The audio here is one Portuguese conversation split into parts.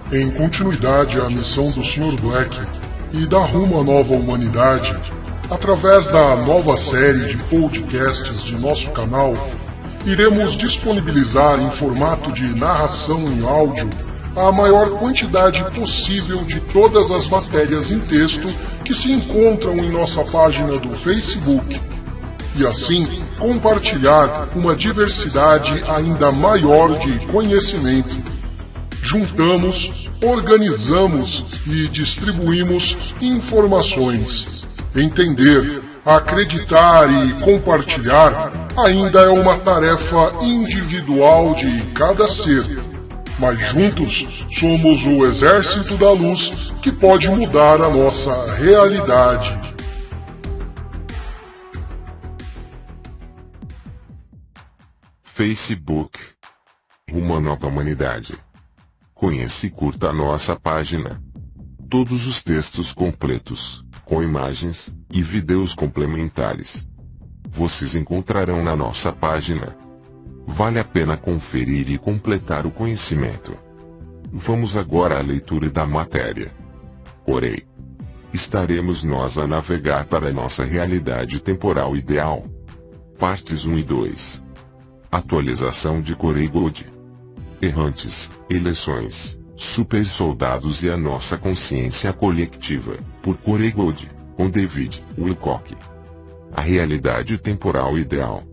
Em continuidade à missão do Sr. Black e dar rumo à nova humanidade, através da nova série de podcasts de nosso canal, iremos disponibilizar em formato de narração em áudio a maior quantidade possível de todas as matérias em texto que se encontram em nossa página do Facebook, e assim compartilhar uma diversidade ainda maior de conhecimento. Juntamos, organizamos e distribuímos informações. Entender, acreditar e compartilhar ainda é uma tarefa individual de cada ser. Mas juntos somos o exército da luz que pode mudar a nossa realidade. Facebook. Rumo à nova humanidade. Conheça e curta a nossa página. Todos os textos completos, com imagens e vídeos complementares, vocês encontrarão na nossa página. Vale a pena conferir e completar o conhecimento. Vamos agora à leitura da matéria. Corei. Estaremos nós a navegar para a nossa realidade temporal ideal. Partes 1 e 2. Atualização de Corey Gold. Errantes, eleições, super soldados e a nossa consciência coletiva, por Corey Gold, com David Wilcock. A realidade temporal ideal.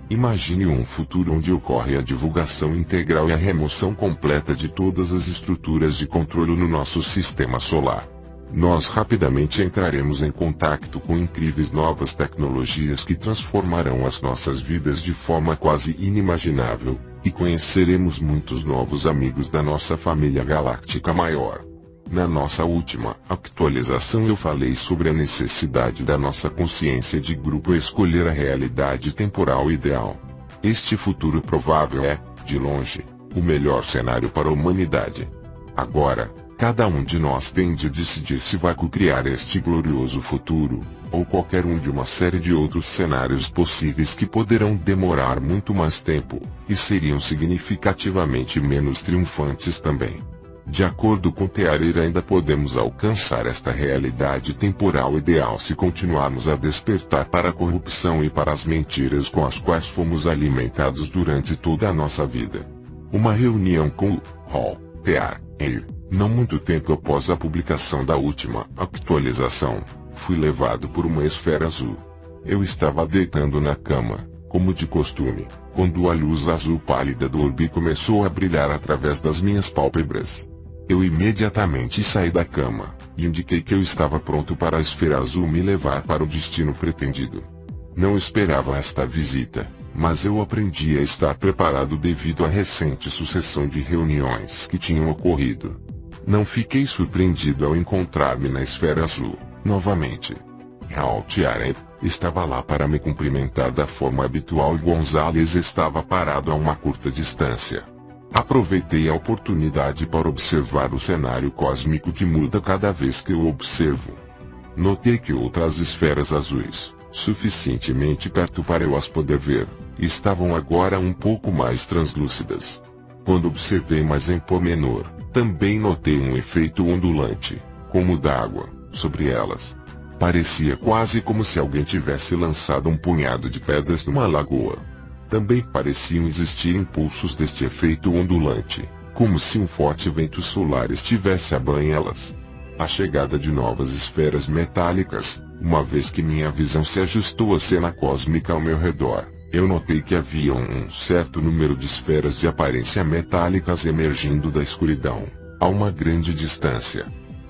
Imagine um futuro onde ocorre a divulgação integral e a remoção completa de todas as estruturas de controle no nosso sistema solar. Nós rapidamente entraremos em contato com incríveis novas tecnologias que transformarão as nossas vidas de forma quase inimaginável, e conheceremos muitos novos amigos da nossa família galáctica maior. Na nossa última atualização eu falei sobre a necessidade da nossa consciência de grupo escolher a realidade temporal ideal. Este futuro provável é, de longe, o melhor cenário para a humanidade. Agora, cada um de nós tem de decidir se vai co-criar este glorioso futuro, ou qualquer um de uma série de outros cenários possíveis que poderão demorar muito mais tempo, e seriam significativamente menos triunfantes também. De acordo com Tearer, ainda podemos alcançar esta realidade temporal ideal se continuarmos a despertar para a corrupção e para as mentiras com as quais fomos alimentados durante toda a nossa vida. Uma reunião com o Hall Tearer. Não muito tempo após a publicação da última atualização, fui levado por uma esfera azul. Eu estava deitando na cama, como de costume, quando a luz azul pálida do orbe começou a brilhar através das minhas pálpebras. Eu imediatamente saí da cama, e indiquei que eu estava pronto para a esfera azul me levar para o destino pretendido. Não esperava esta visita, mas eu aprendi a estar preparado devido à recente sucessão de reuniões que tinham ocorrido. Não fiquei surpreendido ao encontrar-me na esfera azul, novamente. Raul Tearer estava lá para me cumprimentar da forma habitual e Gonzalez estava parado a uma curta distância. Aproveitei a oportunidade para observar o cenário cósmico que muda cada vez que eu observo. Notei que outras esferas azuis, suficientemente perto para eu as poder ver, estavam agora um pouco mais translúcidas. Quando observei mais em pormenor, também notei um efeito ondulante, como d'água, sobre elas. Parecia quase como se alguém tivesse lançado um punhado de pedras numa lagoa. Também pareciam existir impulsos deste efeito ondulante, como se um forte vento solar estivesse a banhá-las. A chegada de novas esferas metálicas, uma vez que minha visão se ajustou à cena cósmica ao meu redor, eu notei que havia um certo número de esferas de aparência metálicas emergindo da escuridão, a uma grande distância.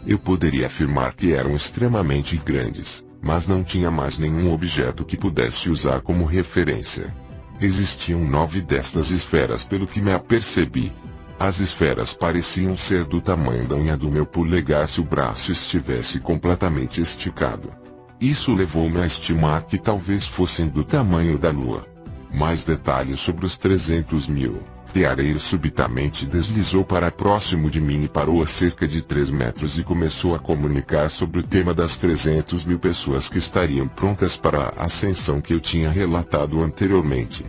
Eu poderia afirmar que eram extremamente grandes, mas não tinha mais nenhum objeto que pudesse usar como referência. Existiam 9 destas esferas pelo que me apercebi. As esferas pareciam ser do tamanho da unha do meu polegar se o braço estivesse completamente esticado. Isso levou-me a estimar que talvez fossem do tamanho da Lua. Mais detalhes sobre os 300.000. Tearer subitamente deslizou para próximo de mim e parou a cerca de 3 metros e começou a comunicar sobre o tema das 300.000 pessoas que estariam prontas para a ascensão que eu tinha relatado anteriormente.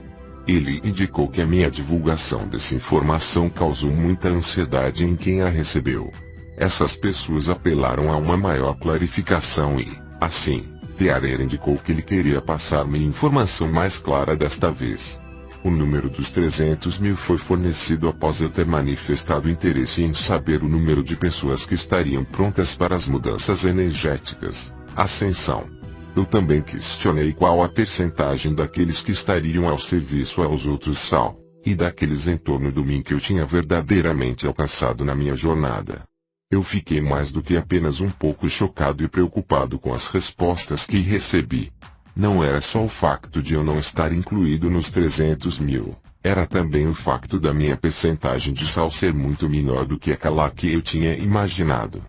Ele indicou que a minha divulgação dessa informação causou muita ansiedade em quem a recebeu. Essas pessoas apelaram a uma maior clarificação e, assim, Tearer indicou que ele queria passar-me informação mais clara desta vez. O número dos 300 mil foi fornecido após eu ter manifestado interesse em saber o número de pessoas que estariam prontas para as mudanças energéticas, ascensão. Eu também questionei qual a percentagem daqueles que estariam ao serviço aos outros sal, e daqueles em torno de mim que eu tinha verdadeiramente alcançado na minha jornada. Eu fiquei mais do que apenas um pouco chocado e preocupado com as respostas que recebi. Não era só o facto de eu não estar incluído nos 300 mil, era também o facto da minha percentagem de sal ser muito menor do que aquela que eu tinha imaginado.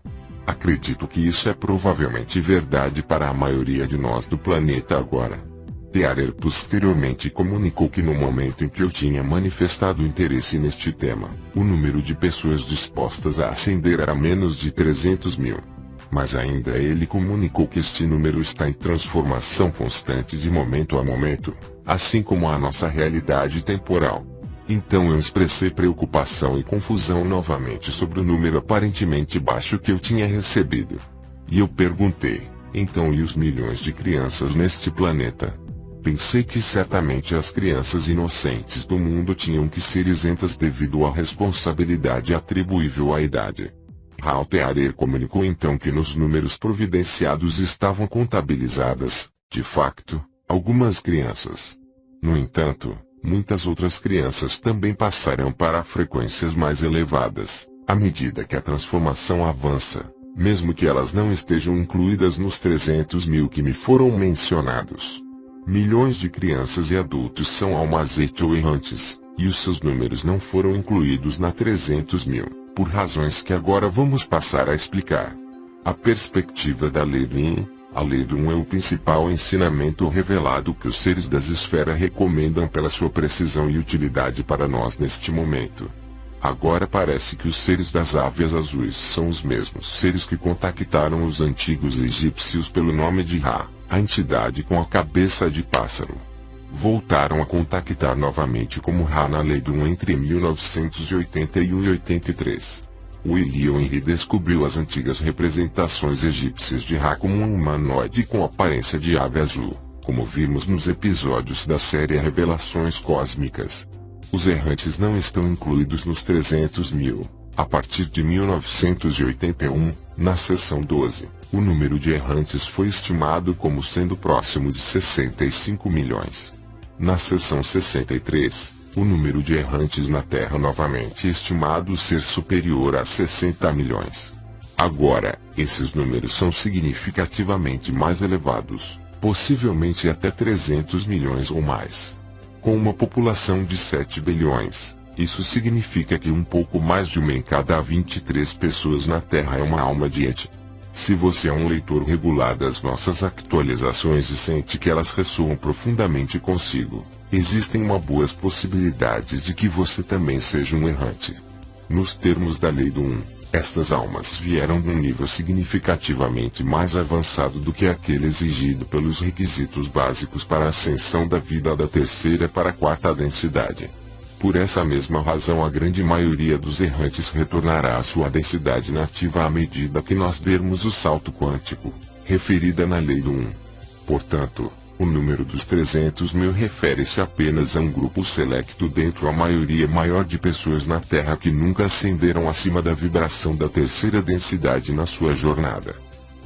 Acredito que isso é provavelmente verdade para a maioria de nós do planeta agora. Tearer posteriormente comunicou que no momento em que eu tinha manifestado interesse neste tema, o número de pessoas dispostas a ascender era menos de 300 mil. Mas ainda ele comunicou que este número está em transformação constante de momento a momento, assim como a nossa realidade temporal. Então eu expressei preocupação e confusão novamente sobre o número aparentemente baixo que eu tinha recebido. E eu perguntei, então e os milhões de crianças neste planeta? Pensei que certamente as crianças inocentes do mundo tinham que ser isentas devido à responsabilidade atribuível à idade. Tearer comunicou então que nos números providenciados estavam contabilizadas, de facto, algumas crianças. No entanto, muitas outras crianças também passarão para frequências mais elevadas, à medida que a transformação avança, mesmo que elas não estejam incluídas nos 300 mil que me foram mencionados. Milhões de crianças e adultos são almas ou errantes, e os seus números não foram incluídos na 300 mil, por razões que agora vamos passar a explicar. A perspectiva da Lei do 1. A Lei do 1 é o principal ensinamento revelado que os seres das esferas recomendam pela sua precisão e utilidade para nós neste momento. Agora parece que os seres das ávias azuis são os mesmos seres que contactaram os antigos egípcios pelo nome de Ra, a entidade com a cabeça de pássaro. Voltaram a contactar novamente como Ra na Lei do 1 entre 1981 e 83. O Elion Henry descobriu as antigas representações egípcias de Ra como um humanoide com aparência de ave azul, como vimos nos episódios da série Revelações Cósmicas. Os errantes não estão incluídos nos 300 mil. A partir de 1981, na seção 12, o número de errantes foi estimado como sendo próximo de 65 milhões. Na seção 63, o número de errantes na Terra novamente estimado ser superior a 60 milhões. Agora, esses números são significativamente mais elevados, possivelmente até 300 milhões ou mais. Com uma população de 7 bilhões, isso significa que um pouco mais de uma em cada 23 pessoas na Terra é uma alma de Et. Se você é um leitor regular das nossas atualizações e sente que elas ressoam profundamente consigo, existem uma boas possibilidades de que você também seja um errante. Nos termos da Lei do 1, estas almas vieram de um nível significativamente mais avançado do que aquele exigido pelos requisitos básicos para a ascensão da vida da terceira para a quarta densidade. Por essa mesma razão a grande maioria dos errantes retornará à sua densidade nativa à medida que nós dermos o salto quântico, referida na Lei do 1. Portanto, o número dos 300 mil refere-se apenas a um grupo selecto dentro a maioria maior de pessoas na Terra que nunca ascenderam acima da vibração da terceira densidade na sua jornada.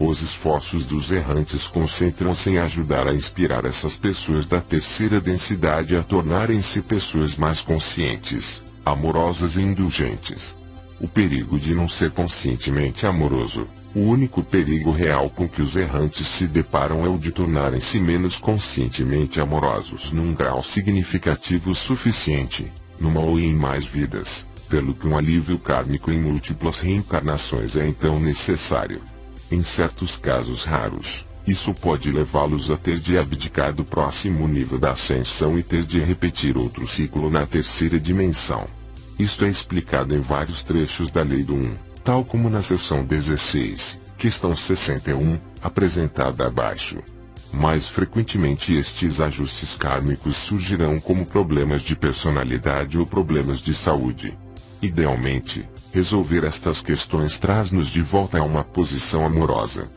Os esforços dos errantes concentram-se em ajudar a inspirar essas pessoas da terceira densidade a tornarem-se pessoas mais conscientes, amorosas e indulgentes. O perigo de não ser conscientemente amoroso, o único perigo real com que os errantes se deparam é o de tornarem-se menos conscientemente amorosos num grau significativo suficiente, numa ou em mais vidas, pelo que um alívio kármico em múltiplas reencarnações é então necessário. Em certos casos raros, isso pode levá-los a ter de abdicar do próximo nível da ascensão e ter de repetir outro ciclo na terceira dimensão. Isto é explicado em vários trechos da Lei do 1, tal como na seção 16, questão 61, apresentada abaixo. Mais frequentemente estes ajustes kármicos surgirão como problemas de personalidade ou problemas de saúde. Idealmente, resolver estas questões traz-nos de volta a uma posição amorosa.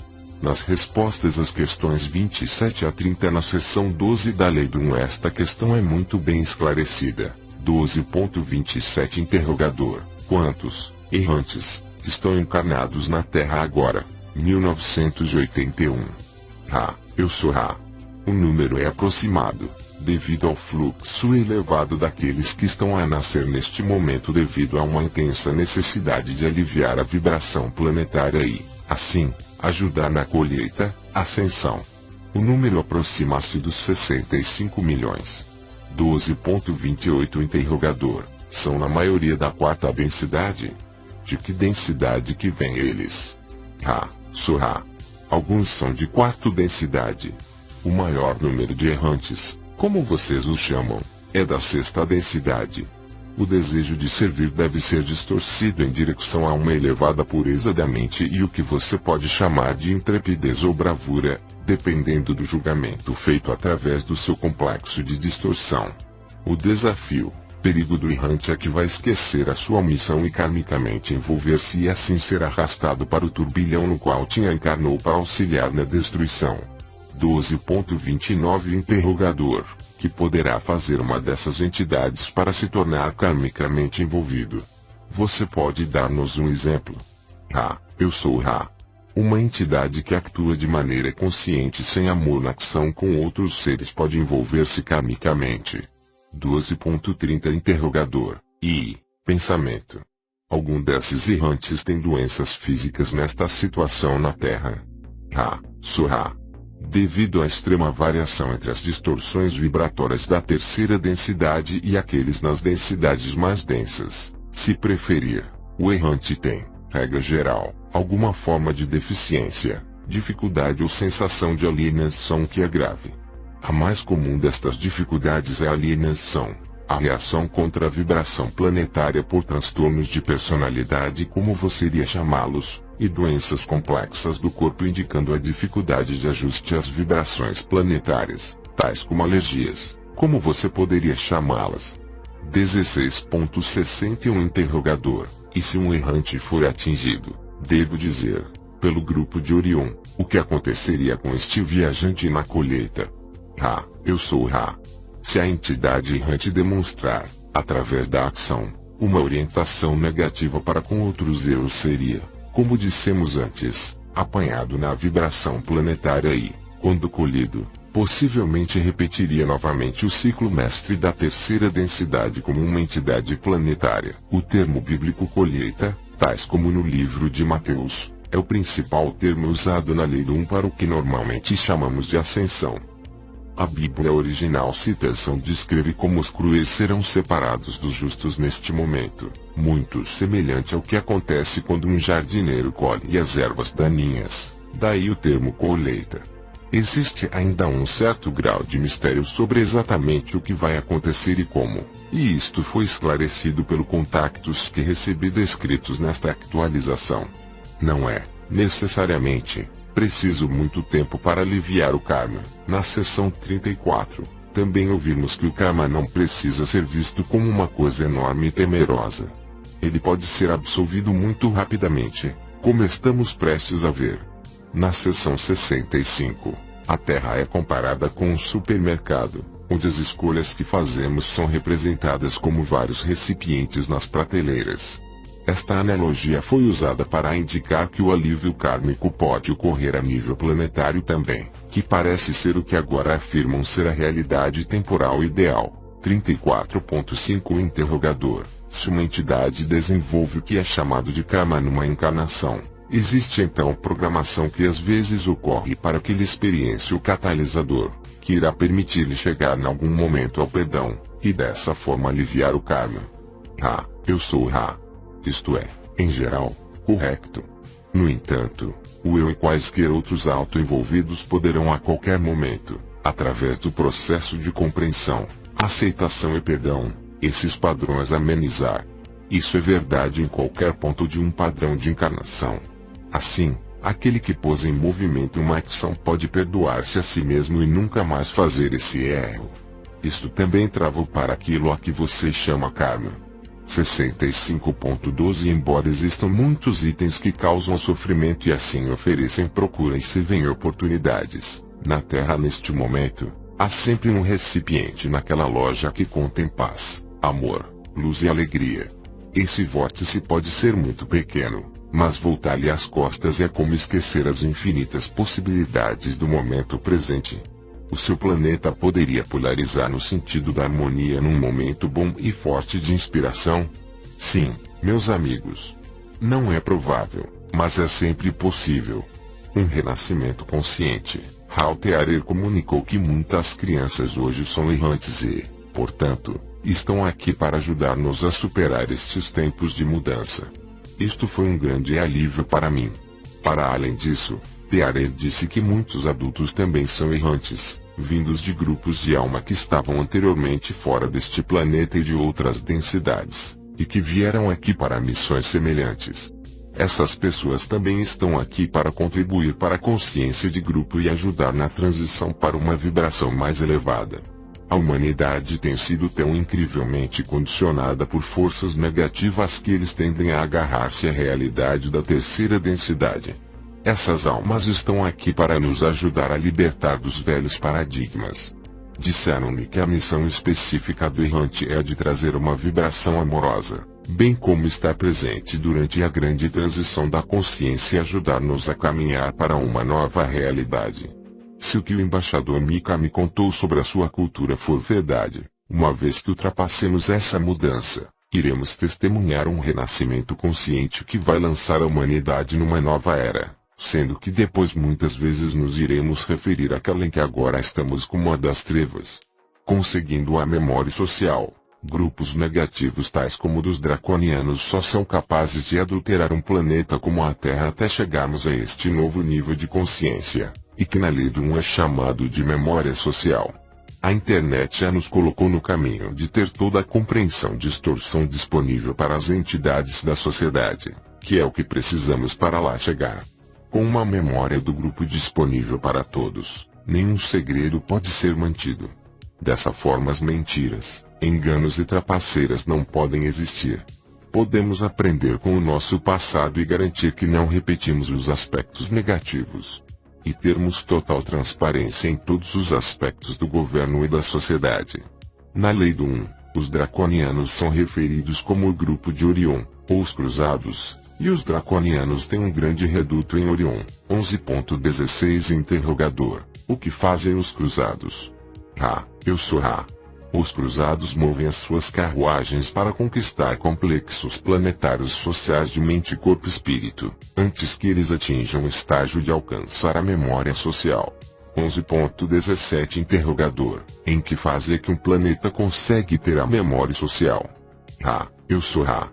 Nas respostas às questões 27 a 30 na seção 12 da Lei do 1 esta questão é muito bem esclarecida. 12.27 Interrogador. Quantos errantes estão encarnados na Terra agora? 1981. Eu sou Ra. O número é aproximado, devido ao fluxo elevado daqueles que estão a nascer neste momento devido a uma intensa necessidade de aliviar a vibração planetária e, assim, ajudar na colheita, ascensão. O número aproxima-se dos 65 milhões. 12.28 Interrogador. São na maioria da quarta densidade? De que densidade que vêm eles? Sou Ra. Alguns são de quarta densidade. O maior número de errantes, como vocês os chamam, é da sexta densidade. O desejo de servir deve ser distorcido em direção a uma elevada pureza da mente e o que você pode chamar de intrepidez ou bravura, dependendo do julgamento feito através do seu complexo de distorção. O desafio, perigo do errante é que vai esquecer a sua missão e karmicamente envolver-se e assim ser arrastado para o turbilhão no qual te encarnou para auxiliar na destruição. 12.29 Interrogador. Que poderá fazer uma dessas entidades para se tornar karmicamente envolvido? Você pode dar-nos um exemplo? Eu sou Ra. Uma entidade que atua de maneira consciente sem amor na ação com outros seres pode envolver-se karmicamente. 12.30 Interrogador. Pensamento. Algum desses errantes tem doenças físicas nesta situação na Terra? Sou Ra. Devido à extrema variação entre as distorções vibratórias da terceira densidade e aqueles nas densidades mais densas, se preferir, o errante tem, regra geral, alguma forma de deficiência, dificuldade ou sensação de alienação que agrave. A mais comum destas dificuldades é a alienação, a reação contra a vibração planetária por transtornos de personalidade, como você iria chamá-los, e doenças complexas do corpo indicando a dificuldade de ajuste às vibrações planetárias, tais como alergias, como você poderia chamá-las. 16.61 Interrogador. E se um errante for atingido, devo dizer, pelo grupo de Orion, o que aconteceria com este viajante na colheita? Eu sou Ra. Se a entidade errante demonstrar, através da ação, uma orientação negativa para com outros erros seria, como dissemos antes, apanhado na vibração planetária e, quando colhido, possivelmente repetiria novamente o ciclo mestre da terceira densidade como uma entidade planetária. O termo bíblico colheita, tais como no livro de Mateus, é o principal termo usado na Lei do 1 para o que normalmente chamamos de ascensão. A Bíblia original citação descreve como os cruéis serão separados dos justos neste momento, muito semelhante ao que acontece quando um jardineiro colhe as ervas daninhas, daí o termo colheita. Existe ainda um certo grau de mistério sobre exatamente o que vai acontecer e como, e isto foi esclarecido pelo contactos que recebi descritos nesta atualização. Não é, necessariamente, preciso muito tempo para aliviar o karma. Na seção 34, também ouvimos que o karma não precisa ser visto como uma coisa enorme e temerosa. Ele pode ser absolvido muito rapidamente, como estamos prestes a ver. Na seção 65, a Terra é comparada com um supermercado, onde as escolhas que fazemos são representadas como vários recipientes nas prateleiras. Esta analogia foi usada para indicar que o alívio kármico pode ocorrer a nível planetário também, que parece ser o que agora afirmam ser a realidade temporal ideal. 34.5 Interrogador. Se uma entidade desenvolve o que é chamado de karma numa encarnação, existe então programação que às vezes ocorre para que ele experiencie o catalisador, que irá permitir-lhe chegar em algum momento ao perdão, e dessa forma aliviar o karma. Eu sou Ra. Isto é, em geral, correto. No entanto, o eu e quaisquer outros auto-envolvidos poderão a qualquer momento, através do processo de compreensão, aceitação e perdão, esses padrões amenizar. Isso é verdade em qualquer ponto de um padrão de encarnação. Assim, Aquele que pôs em movimento uma ação pode perdoar-se a si mesmo e nunca mais fazer esse erro. Isto também travou para aquilo a que você chama karma. 65.12 Embora existam muitos itens que causam sofrimento e assim oferecem procura e se vêem oportunidades, na Terra neste momento, há sempre um recipiente naquela loja que contém paz, amor, luz e alegria. Esse vórtice pode ser muito pequeno, mas voltar-lhe as costas é como esquecer as infinitas possibilidades do momento presente. O seu planeta poderia polarizar no sentido da harmonia num momento bom e forte de inspiração? Sim, meus amigos. Não é provável, mas é sempre possível. Um renascimento consciente. Haltearer comunicou que muitas crianças hoje são errantes e, portanto, estão aqui para ajudar-nos a superar estes tempos de mudança. Isto foi um grande alívio para mim. Para além disso, Tearer disse que muitos adultos também são errantes, vindos de grupos de alma que estavam anteriormente fora deste planeta e de outras densidades, e que vieram aqui para missões semelhantes. Essas pessoas também estão aqui para contribuir para a consciência de grupo e ajudar na transição para uma vibração mais elevada. A humanidade tem sido tão incrivelmente condicionada por forças negativas que eles tendem a agarrar-se à realidade da terceira densidade. Essas almas estão aqui para nos ajudar a libertar dos velhos paradigmas. Disseram-me que a missão específica do errante é a de trazer uma vibração amorosa, bem como estar presente durante a grande transição da consciência e ajudar-nos a caminhar para uma nova realidade. Se o que o embaixador Mika me contou sobre a sua cultura for verdade, uma vez que ultrapassemos essa mudança, iremos testemunhar um renascimento consciente que vai lançar a humanidade numa nova era. Sendo que depois muitas vezes nos iremos referir àquela em que agora estamos como a das trevas. Conseguindo a memória social, grupos negativos tais como dos draconianos só são capazes de adulterar um planeta como a Terra até chegarmos a este novo nível de consciência, e que na lei do 1 é chamado de memória social. A internet já nos colocou no caminho de ter toda a compreensão de distorção disponível para as entidades da sociedade, que é o que precisamos para lá chegar. Com uma memória do grupo disponível para todos, nenhum segredo pode ser mantido. Dessa forma as mentiras, enganos e trapaceiras não podem existir. Podemos aprender com o nosso passado e garantir que não repetimos os aspectos negativos. E termos total transparência em todos os aspectos do governo e da sociedade. Na lei do 1, os draconianos são referidos como o grupo de Orion, ou os cruzados. E os draconianos têm um grande reduto em Orion. 11.16 Interrogador. O que fazem os cruzados? Eu sou Ra. Os cruzados movem as suas carruagens para conquistar complexos planetários sociais de mente, corpo e espírito, antes que eles atinjam o estágio de alcançar a memória social. 11.17 Interrogador. Em que fase é que um planeta consegue ter a memória social? Eu sou Ra.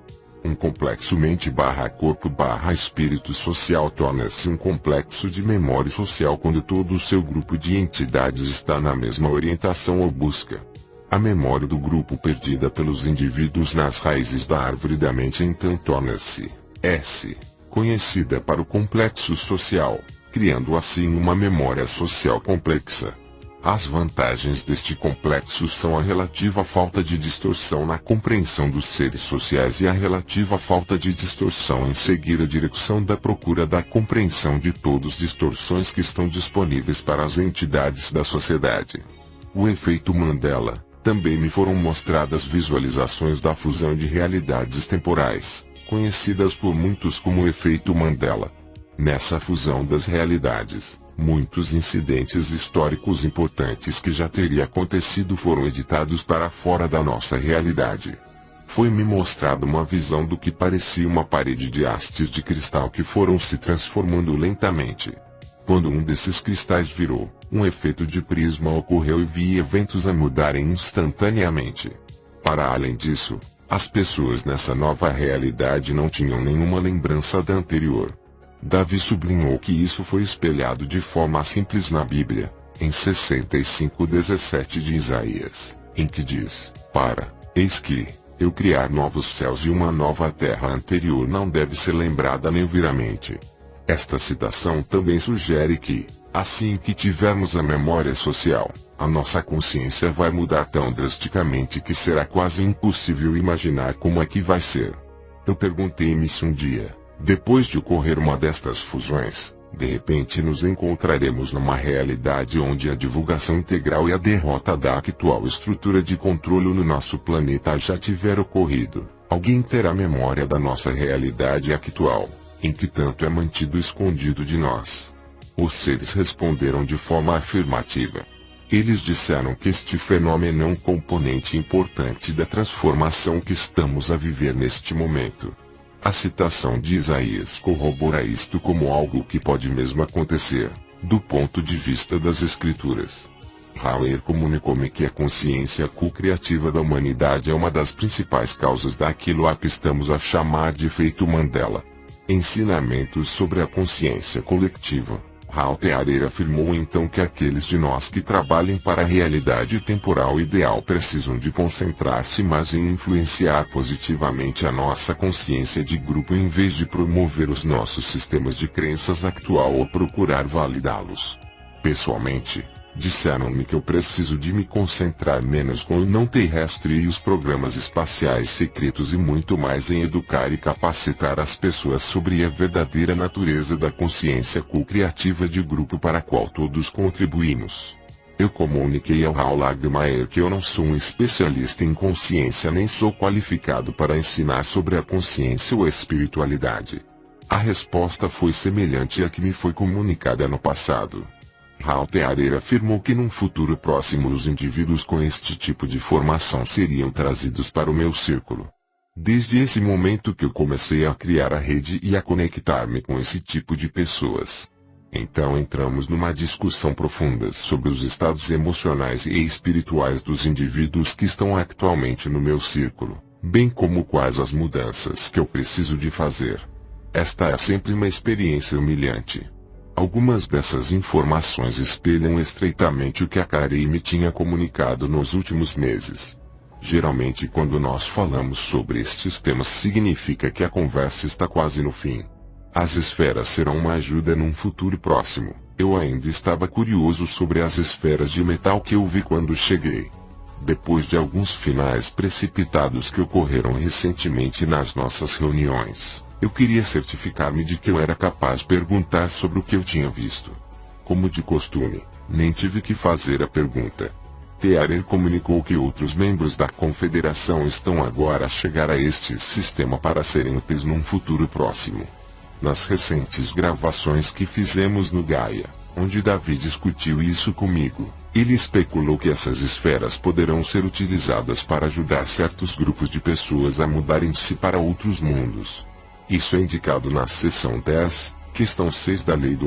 Um complexo mente/corpo/espírito social torna-se um complexo de memória social quando todo o seu grupo de entidades está na mesma orientação ou busca. A memória do grupo perdida pelos indivíduos nas raízes da árvore da mente então torna-se conhecida para o complexo social, criando assim uma memória social complexa. As vantagens deste complexo são a relativa falta de distorção na compreensão dos seres sociais e a relativa falta de distorção em seguir a direção da procura da compreensão de todas as distorções que estão disponíveis para as entidades da sociedade. O efeito Mandela. Também me foram mostradas visualizações da fusão de realidades temporais, conhecidas por muitos como o efeito Mandela. Nessa fusão das realidades, muitos incidentes históricos importantes que já teria acontecido foram editados para fora da nossa realidade. Foi-me mostrada uma visão do que parecia uma parede de hastes de cristal que foram se transformando lentamente. Quando um desses cristais virou, um efeito de prisma ocorreu e vi eventos a mudarem instantaneamente. Para além disso, as pessoas nessa nova realidade não tinham nenhuma lembrança da anterior. Davi sublinhou que isso foi espelhado de forma simples na Bíblia, em 65:17 de Isaías, em que diz: eis que, eu criar novos céus e uma nova terra, a anterior não deve ser lembrada nem vir à mente. Esta citação também sugere que, assim que tivermos a memória social, a nossa consciência vai mudar tão drasticamente que será quase impossível imaginar como é que vai ser. Eu perguntei-me se um dia, depois de ocorrer uma destas fusões, de repente nos encontraremos numa realidade onde a divulgação integral e a derrota da atual estrutura de controle no nosso planeta já tiver ocorrido. Alguém terá memória da nossa realidade atual, em que tanto é mantido escondido de nós. Os seres responderam de forma afirmativa. Eles disseram que este fenômeno é um componente importante da transformação que estamos a viver neste momento. A citação de Isaías corrobora isto como algo que pode mesmo acontecer, do ponto de vista das Escrituras. Hauer comunicou-me que a consciência co-criativa da humanidade é uma das principais causas daquilo a que estamos a chamar de efeito Mandela. Ensinamentos sobre a consciência coletiva. Hauer afirmou então que aqueles de nós que trabalhem para a realidade temporal ideal precisam de concentrar-se mais em influenciar positivamente a nossa consciência de grupo em vez de promover os nossos sistemas de crenças atual ou procurar validá-los. Pessoalmente, disseram-me que eu preciso de me concentrar menos com o não terrestre e os programas espaciais secretos e muito mais em educar e capacitar as pessoas sobre a verdadeira natureza da consciência co-criativa de grupo para a qual todos contribuímos. Eu comuniquei ao Raul Lagmaier que eu não sou um especialista em consciência nem sou qualificado para ensinar sobre a consciência ou a espiritualidade. A resposta foi semelhante à que me foi comunicada no passado. Hauer afirmou que num futuro próximo os indivíduos com este tipo de formação seriam trazidos para o meu círculo. Desde esse momento que eu comecei a criar a rede e a conectar-me com esse tipo de pessoas. Então entramos numa discussão profunda sobre os estados emocionais e espirituais dos indivíduos que estão atualmente no meu círculo, bem como quais as mudanças que eu preciso de fazer. Esta é sempre uma experiência humilhante. Algumas dessas informações espelham estreitamente o que a Carey me tinha comunicado nos últimos meses. Geralmente quando nós falamos sobre estes temas significa que a conversa está quase no fim. As esferas serão uma ajuda num futuro próximo. Eu ainda estava curioso sobre as esferas de metal que eu vi quando cheguei. Depois de alguns finais precipitados que ocorreram recentemente nas nossas reuniões, eu queria certificar-me de que eu era capaz de perguntar sobre o que eu tinha visto. Como de costume, nem tive que fazer a pergunta. Hauer comunicou que outros membros da Confederação estão agora a chegar a este sistema para serem úteis num futuro próximo. Nas recentes gravações que fizemos no Gaia, onde Davi discutiu isso comigo, ele especulou que essas esferas poderão ser utilizadas para ajudar certos grupos de pessoas a mudarem-se para outros mundos. Isso é indicado na seção 10, questão 6 da Lei do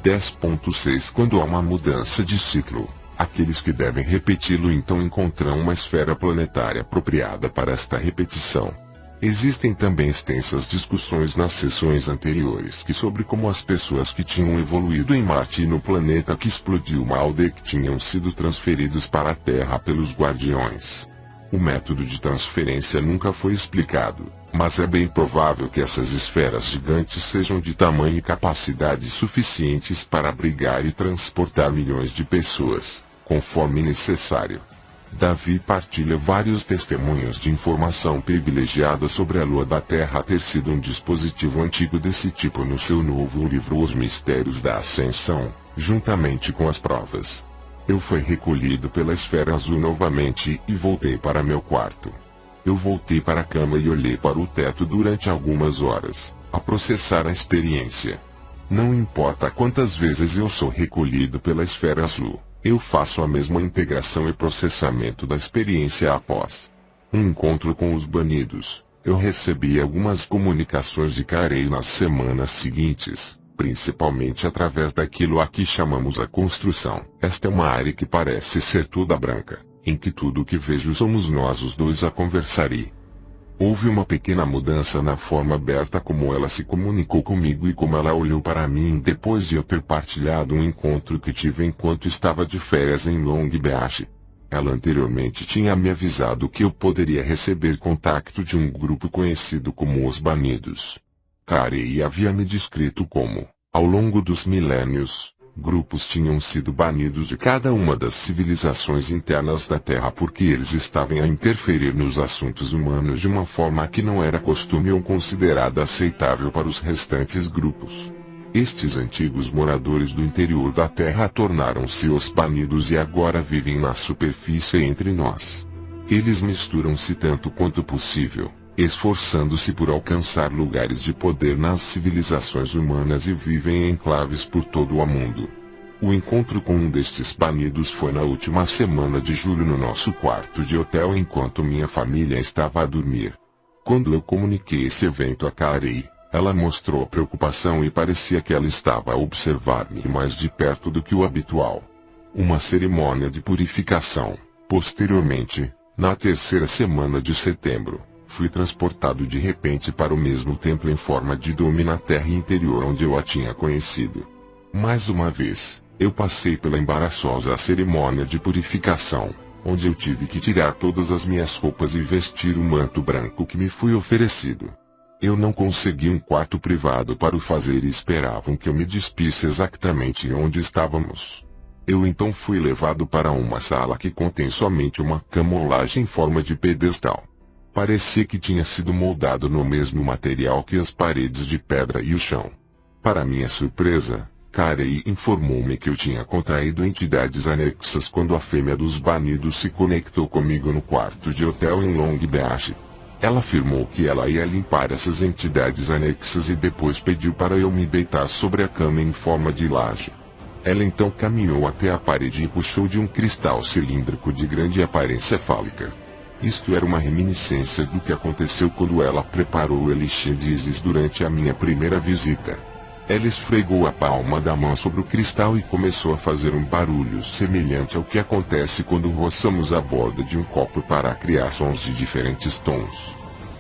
10.6. Quando há uma mudança de ciclo, aqueles que devem repeti-lo então encontram uma esfera planetária apropriada para esta repetição. Existem também extensas discussões nas sessões anteriores sobre como as pessoas que tinham evoluído em Marte e no planeta que explodiu Maldek tinham sido transferidos para a Terra pelos Guardiões. O método de transferência nunca foi explicado, mas é bem provável que essas esferas gigantes sejam de tamanho e capacidade suficientes para abrigar e transportar milhões de pessoas, conforme necessário. Davi partilha vários testemunhos de informação privilegiada sobre a Lua da Terra ter sido um dispositivo antigo desse tipo no seu novo livro Os Mistérios da Ascensão, juntamente com as provas. Eu fui recolhido pela esfera azul novamente e voltei para meu quarto. Eu voltei para a cama e olhei para o teto durante algumas horas, a processar a experiência. Não importa quantas vezes eu sou recolhido pela esfera azul, eu faço a mesma integração e processamento da experiência após um encontro com os banidos. Eu recebi algumas comunicações de Carey nas semanas seguintes, principalmente através daquilo a que chamamos a construção. Esta é uma área que parece ser toda branca, em que tudo o que vejo somos nós os dois a conversar e houve uma pequena mudança na forma aberta como ela se comunicou comigo e como ela olhou para mim depois de eu ter partilhado um encontro que tive enquanto estava de férias em Long Beach. Ela anteriormente tinha me avisado que eu poderia receber contato de um grupo conhecido como os Banidos. Carey havia me descrito como Ao longo dos milênios, grupos tinham sido banidos de cada uma das civilizações internas da Terra porque eles estavam a interferir nos assuntos humanos de uma forma que não era costume ou considerada aceitável para os restantes grupos. Estes antigos moradores do interior da Terra tornaram-se os banidos e agora vivem na superfície entre nós. Eles misturam-se tanto quanto possível, esforçando-se por alcançar lugares de poder nas civilizações humanas e vivem em enclaves por todo o mundo. O encontro com um destes banidos foi na última semana de julho no nosso quarto de hotel enquanto minha família estava a dormir. Quando eu comuniquei esse evento a Carey, ela mostrou preocupação e parecia que ela estava a observar-me mais de perto do que o habitual. Uma cerimônia de purificação. Posteriormente, na terceira semana de setembro, fui transportado de repente para o mesmo templo em forma de dome na terra interior onde eu a tinha conhecido. Mais uma vez, eu passei pela embaraçosa cerimônia de purificação, onde eu tive que tirar todas as minhas roupas e vestir o manto branco que me foi oferecido. Eu não consegui um quarto privado para o fazer e esperavam que eu me despisse exatamente onde estávamos. Eu então fui levado para uma sala que contém somente uma cama ou laje em forma de pedestal. Parecia que tinha sido moldado no mesmo material que as paredes de pedra e o chão. Para minha surpresa, Carey informou-me que eu tinha contraído entidades anexas quando a fêmea dos banidos se conectou comigo no quarto de hotel em Long Beach. Ela afirmou que ela ia limpar essas entidades anexas e depois pediu para eu me deitar sobre a cama em forma de laje. Ela então caminhou até a parede e puxou de um cristal cilíndrico de grande aparência fálica. Isto era uma reminiscência do que aconteceu quando ela preparou o elixir de Isis durante a minha primeira visita. Ela esfregou a palma da mão sobre o cristal e começou a fazer um barulho semelhante ao que acontece quando roçamos a borda de um copo para criar sons de diferentes tons.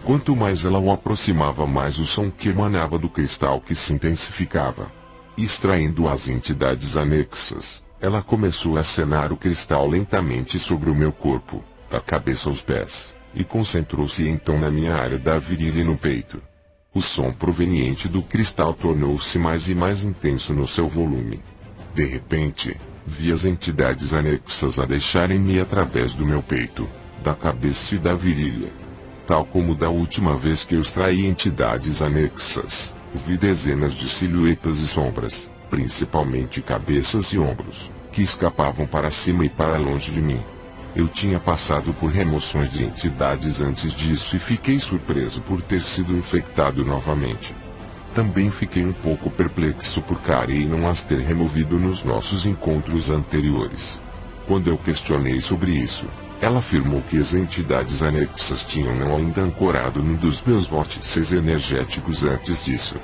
Quanto mais ela o aproximava, mais o som que emanava do cristal que se intensificava. Extraindo as entidades anexas, ela começou a acenar o cristal lentamente sobre o meu corpo, da cabeça aos pés, e concentrou-se então na minha área da virilha e no peito. O som proveniente do cristal tornou-se mais e mais intenso no seu volume. De repente, vi as entidades anexas a deixarem-me através do meu peito, da cabeça e da virilha. Tal como da última vez que eu extraí entidades anexas, vi dezenas de silhuetas e sombras, principalmente cabeças e ombros, que escapavam para cima e para longe de mim. Eu tinha passado por remoções de entidades antes disso e fiquei surpreso por ter sido infectado novamente. Também fiquei um pouco perplexo por Carey não as ter removido nos nossos encontros anteriores. Quando eu questionei sobre isso, ela afirmou que as entidades anexas tinham não ainda ancorado num dos meus vórtices energéticos antes disso.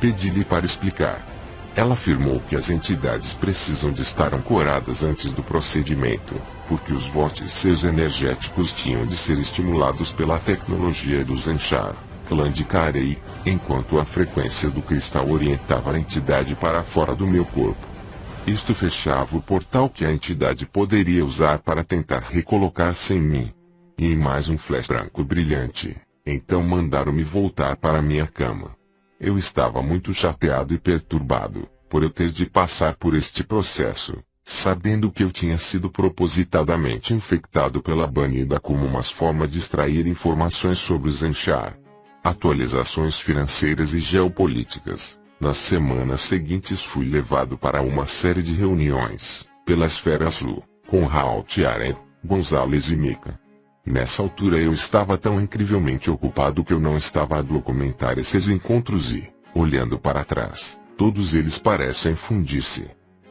Pedi-lhe para explicar. Ela afirmou que as entidades precisam de estar ancoradas antes do procedimento, porque os vórtices energéticos tinham de ser estimulados pela tecnologia do Zenchar, clã de Carey, enquanto a frequência do cristal orientava a entidade para fora do meu corpo. Isto fechava o portal que a entidade poderia usar para tentar recolocar-se em mim. E em mais um flash branco brilhante, então mandaram-me voltar para minha cama. Eu estava muito chateado e perturbado, por eu ter de passar por este processo, sabendo que eu tinha sido propositadamente infectado pela banida como uma forma de extrair informações sobre o Zenchar. Atualizações financeiras e geopolíticas. Nas semanas seguintes fui levado para uma série de reuniões, pela Esfera Azul, com Raul Tiaren, Gonzalez e Mika. Nessa altura eu estava tão incrivelmente ocupado que eu não estava a documentar esses encontros e, olhando para trás, todos eles parecem fundir-se.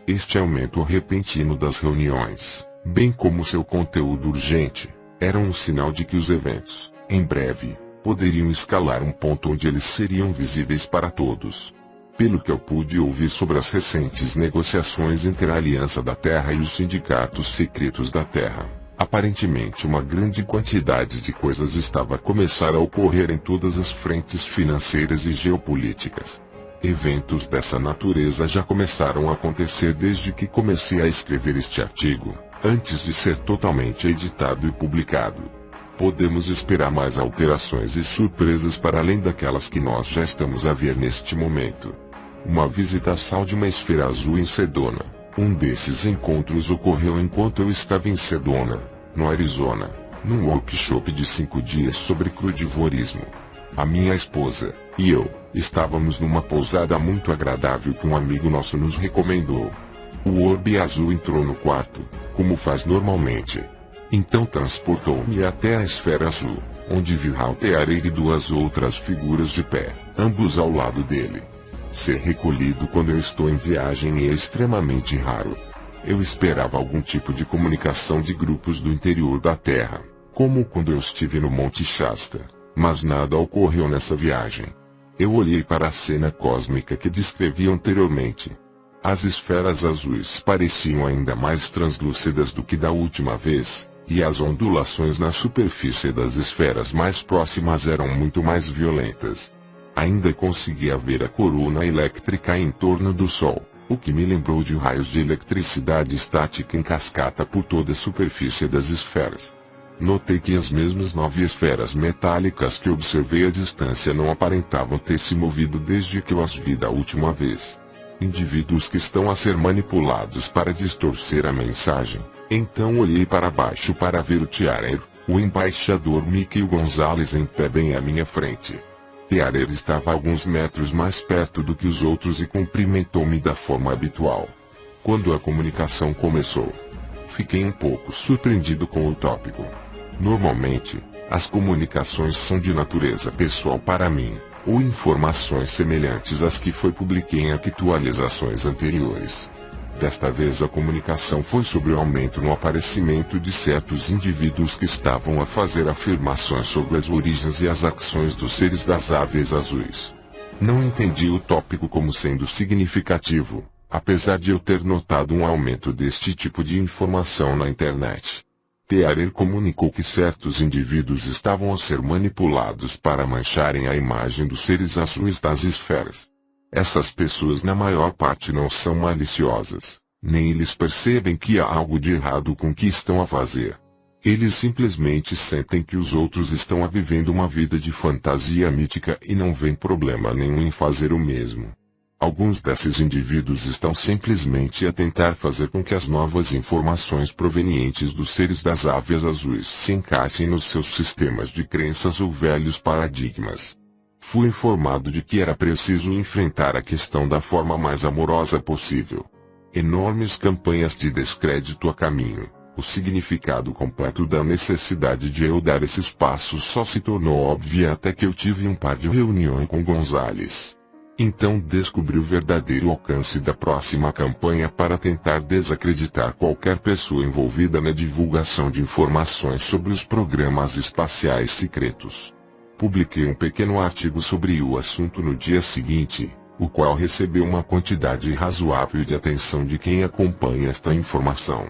Este aumento repentino das reuniões, bem como seu conteúdo urgente, era um sinal de que os eventos, em breve, poderiam escalar um ponto onde eles seriam visíveis para todos. Pelo que eu pude ouvir sobre as recentes negociações entre a Aliança da Terra e os sindicatos secretos da Terra, aparentemente uma grande quantidade de coisas estava a começar a ocorrer em todas as frentes financeiras e geopolíticas. Eventos dessa natureza já começaram a acontecer desde que comecei a escrever este artigo, antes de ser totalmente editado e publicado. Podemos esperar mais alterações e surpresas para além daquelas que nós já estamos a ver neste momento. uma visitação de uma esfera azul em Sedona. Um desses encontros ocorreu enquanto eu estava em Sedona, no Arizona, num workshop de 5 dias sobre crudivorismo. A minha esposa e eu estávamos numa pousada muito agradável que um amigo nosso nos recomendou. O orbe azul entrou no quarto, como faz normalmente. Então transportou-me até a esfera azul, onde vi Tearer e 2 outras figuras de pé, ambos ao lado dele. Ser recolhido quando eu estou em viagem é extremamente raro. Eu esperava algum tipo de comunicação de grupos do interior da Terra, como quando eu estive no Monte Shasta, mas nada ocorreu nessa viagem. Eu olhei para a cena cósmica que descrevi anteriormente. As esferas azuis pareciam ainda mais translúcidas do que da última vez, e as ondulações na superfície das esferas mais próximas eram muito mais violentas. Ainda conseguia ver a corona elétrica em torno do Sol, o que me lembrou de raios de eletricidade estática em cascata por toda a superfície das esferas. Notei que as mesmas 9 esferas metálicas que observei à distância não aparentavam ter se movido desde que eu as vi da última vez. Indivíduos que estão a ser manipulados para distorcer a mensagem. Então olhei para baixo para ver o Tearer, o embaixador Michael Gonzalez em pé bem à minha frente. Tearer estava a alguns metros mais perto do que os outros e cumprimentou-me da forma habitual. Quando a comunicação começou, fiquei um pouco surpreendido com o tópico. Normalmente, as comunicações são de natureza pessoal para mim, ou informações semelhantes às que publiquei em atualizações anteriores. Desta vez a comunicação foi sobre o aumento no aparecimento de certos indivíduos que estavam a fazer afirmações sobre as origens e as ações dos seres das aves azuis. Não entendi o tópico como sendo significativo, apesar de eu ter notado um aumento deste tipo de informação na internet. Tearer comunicou que certos indivíduos estavam a ser manipulados para mancharem a imagem dos seres azuis das esferas. Essas pessoas na maior parte não são maliciosas, nem eles percebem que há algo de errado com o que estão a fazer. Eles simplesmente sentem que os outros estão vivendo uma vida de fantasia mítica e não veem problema nenhum em fazer o mesmo. Alguns desses indivíduos estão simplesmente a tentar fazer com que as novas informações provenientes dos seres das aves azuis se encaixem nos seus sistemas de crenças ou velhos paradigmas. Fui informado de que era preciso enfrentar a questão da forma mais amorosa possível. Enormes campanhas de descrédito a caminho. O significado completo da necessidade de eu dar esses passos só se tornou óbvio até que eu tive um par de reuniões com Gonzalez. Então descobri o verdadeiro alcance da próxima campanha para tentar desacreditar qualquer pessoa envolvida na divulgação de informações sobre os programas espaciais secretos. Publiquei um pequeno artigo sobre o assunto no dia seguinte, o qual recebeu uma quantidade razoável de atenção de quem acompanha esta informação.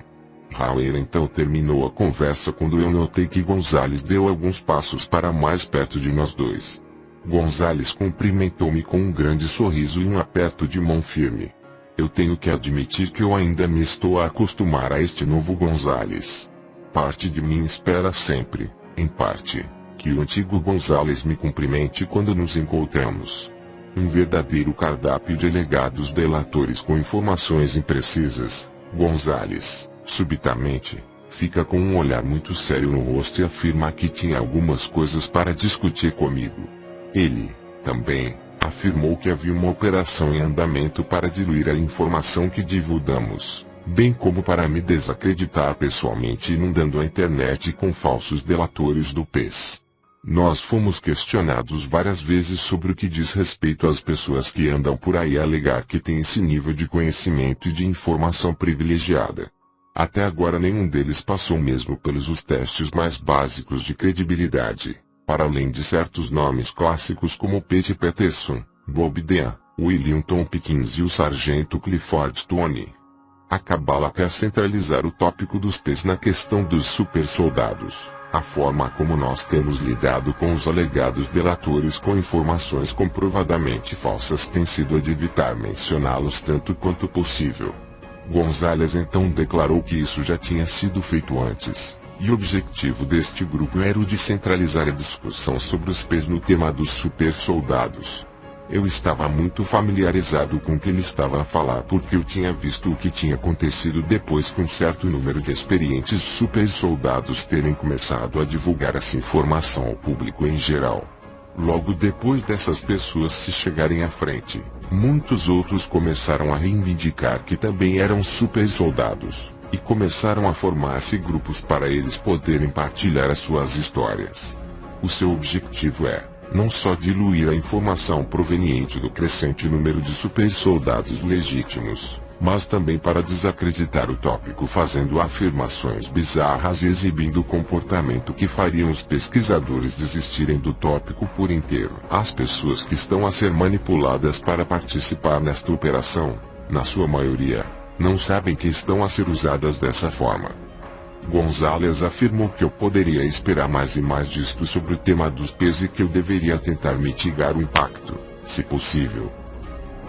Hauer então terminou a conversa quando eu notei que Gonzalez deu alguns passos para mais perto de nós dois. Gonzalez cumprimentou-me com um grande sorriso e um aperto de mão firme. Eu tenho que admitir que eu ainda me estou a acostumar a este novo Gonzalez. Parte de mim espera sempre, em parte, que o antigo Gonzalez me cumprimente quando nos encontramos. Um verdadeiro cardápio de alegados delatores com informações imprecisas. Gonzalez, subitamente, fica com um olhar muito sério no rosto e afirma que tinha algumas coisas para discutir comigo. Ele, também, afirmou que havia uma operação em andamento para diluir a informação que divulgamos, bem como para me desacreditar pessoalmente inundando a internet com falsos delatores do PES. Nós fomos questionados várias vezes sobre o que diz respeito às pessoas que andam por aí a alegar que têm esse nível de conhecimento e de informação privilegiada. Até agora nenhum deles passou mesmo pelos os testes mais básicos de credibilidade, para além de certos nomes clássicos como Pete Peterson, Bob Dean, William Tompkins e o Sargento Clifford Stone. A Cabala quer centralizar o tópico dos PES na questão dos supersoldados. A forma como nós temos lidado com os alegados delatores com informações comprovadamente falsas tem sido a de evitar mencioná-los tanto quanto possível. Gonzalez então declarou que isso já tinha sido feito antes, e o objetivo deste grupo era o de centralizar a discussão sobre os PES no tema dos supersoldados. Eu estava muito familiarizado com o que ele estava a falar porque eu tinha visto o que tinha acontecido depois que um certo número de experientes super soldados terem começado a divulgar essa informação ao público em geral. Logo depois dessas pessoas se chegarem à frente, muitos outros começaram a reivindicar que também eram super soldados, e começaram a formar-se grupos para eles poderem partilhar as suas histórias. O seu objetivo é não só diluir a informação proveniente do crescente número de super soldados legítimos, mas também para desacreditar o tópico fazendo afirmações bizarras e exibindo o comportamento que fariam os pesquisadores desistirem do tópico por inteiro. As pessoas que estão a ser manipuladas para participar nesta operação, na sua maioria, não sabem que estão a ser usadas dessa forma. Gonzalez afirmou que eu poderia esperar mais e mais disto sobre o tema dos P's e que eu deveria tentar mitigar o impacto, se possível.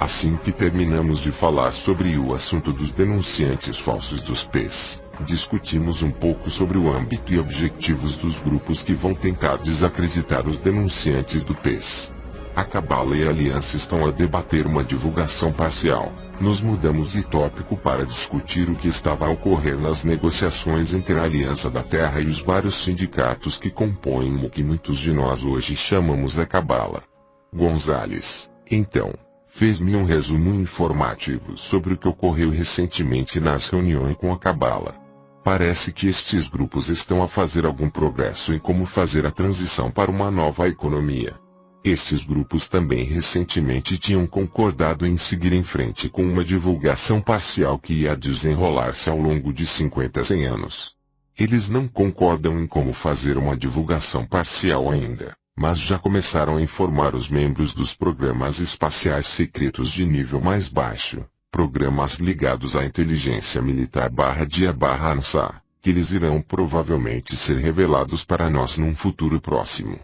Assim que terminamos de falar sobre o assunto dos denunciantes falsos dos P's, discutimos um pouco sobre o âmbito e objetivos dos grupos que vão tentar desacreditar os denunciantes do P's. A Cabala e a Aliança estão a debater uma divulgação parcial. Nos mudamos de tópico para discutir o que estava a ocorrer nas negociações entre a Aliança da Terra e os vários sindicatos que compõem o que muitos de nós hoje chamamos a Cabala. Gonzalez, então, fez-me um resumo informativo sobre o que ocorreu recentemente nas reuniões com a Cabala. Parece que estes grupos estão a fazer algum progresso em como fazer a transição para uma nova economia. Estes grupos também recentemente tinham concordado em seguir em frente com uma divulgação parcial que ia desenrolar-se ao longo de 50 a 100 anos. Eles não concordam em como fazer uma divulgação parcial ainda, mas já começaram a informar os membros dos programas espaciais secretos de nível mais baixo, programas ligados à inteligência militar /DIA/ANSA, que eles irão provavelmente ser revelados para nós num futuro próximo.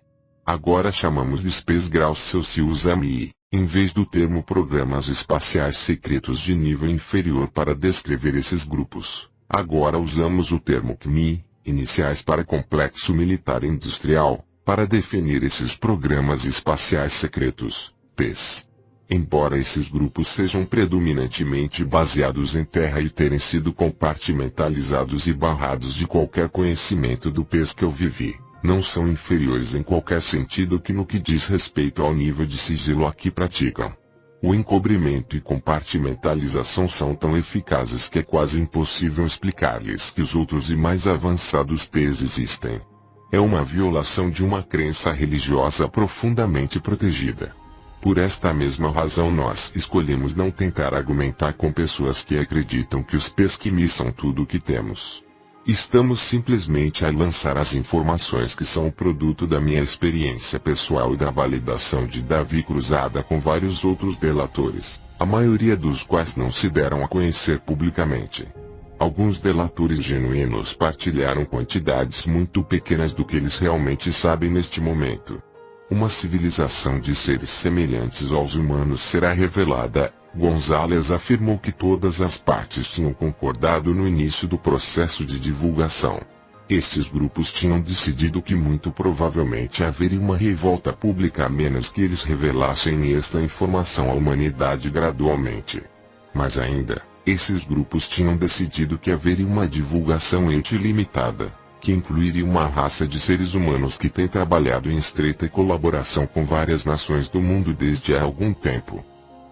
Agora chamamos de Space Graus Celsius AMI, em vez do termo Programas Espaciais Secretos de Nível Inferior para descrever esses grupos. Agora usamos o termo CMI, Iniciais para Complexo Militar Industrial, para definir esses Programas Espaciais Secretos, PES. Embora esses grupos sejam predominantemente baseados em terra e terem sido compartimentalizados e barrados de qualquer conhecimento do PES que eu vivi, não são inferiores em qualquer sentido que no que diz respeito ao nível de sigilo a que praticam. O encobrimento e compartimentalização são tão eficazes que é quase impossível explicar-lhes que os outros e mais avançados P's existem. É uma violação de uma crença religiosa profundamente protegida. Por esta mesma razão nós escolhemos não tentar argumentar com pessoas que acreditam que os P's são tudo o que temos. Estamos simplesmente a lançar as informações que são o produto da minha experiência pessoal e da validação de Davi cruzada com vários outros delatores, a maioria dos quais não se deram a conhecer publicamente. Alguns delatores genuínos partilharam quantidades muito pequenas do que eles realmente sabem neste momento. Uma civilização de seres semelhantes aos humanos será revelada. Gonzalez afirmou que todas as partes tinham concordado no início do processo de divulgação. Estes grupos tinham decidido que muito provavelmente haveria uma revolta pública a menos que eles revelassem esta informação à humanidade gradualmente. Mas ainda, esses grupos tinham decidido que haveria uma divulgação ilimitada, que incluiria uma raça de seres humanos que tem trabalhado em estreita colaboração com várias nações do mundo desde há algum tempo,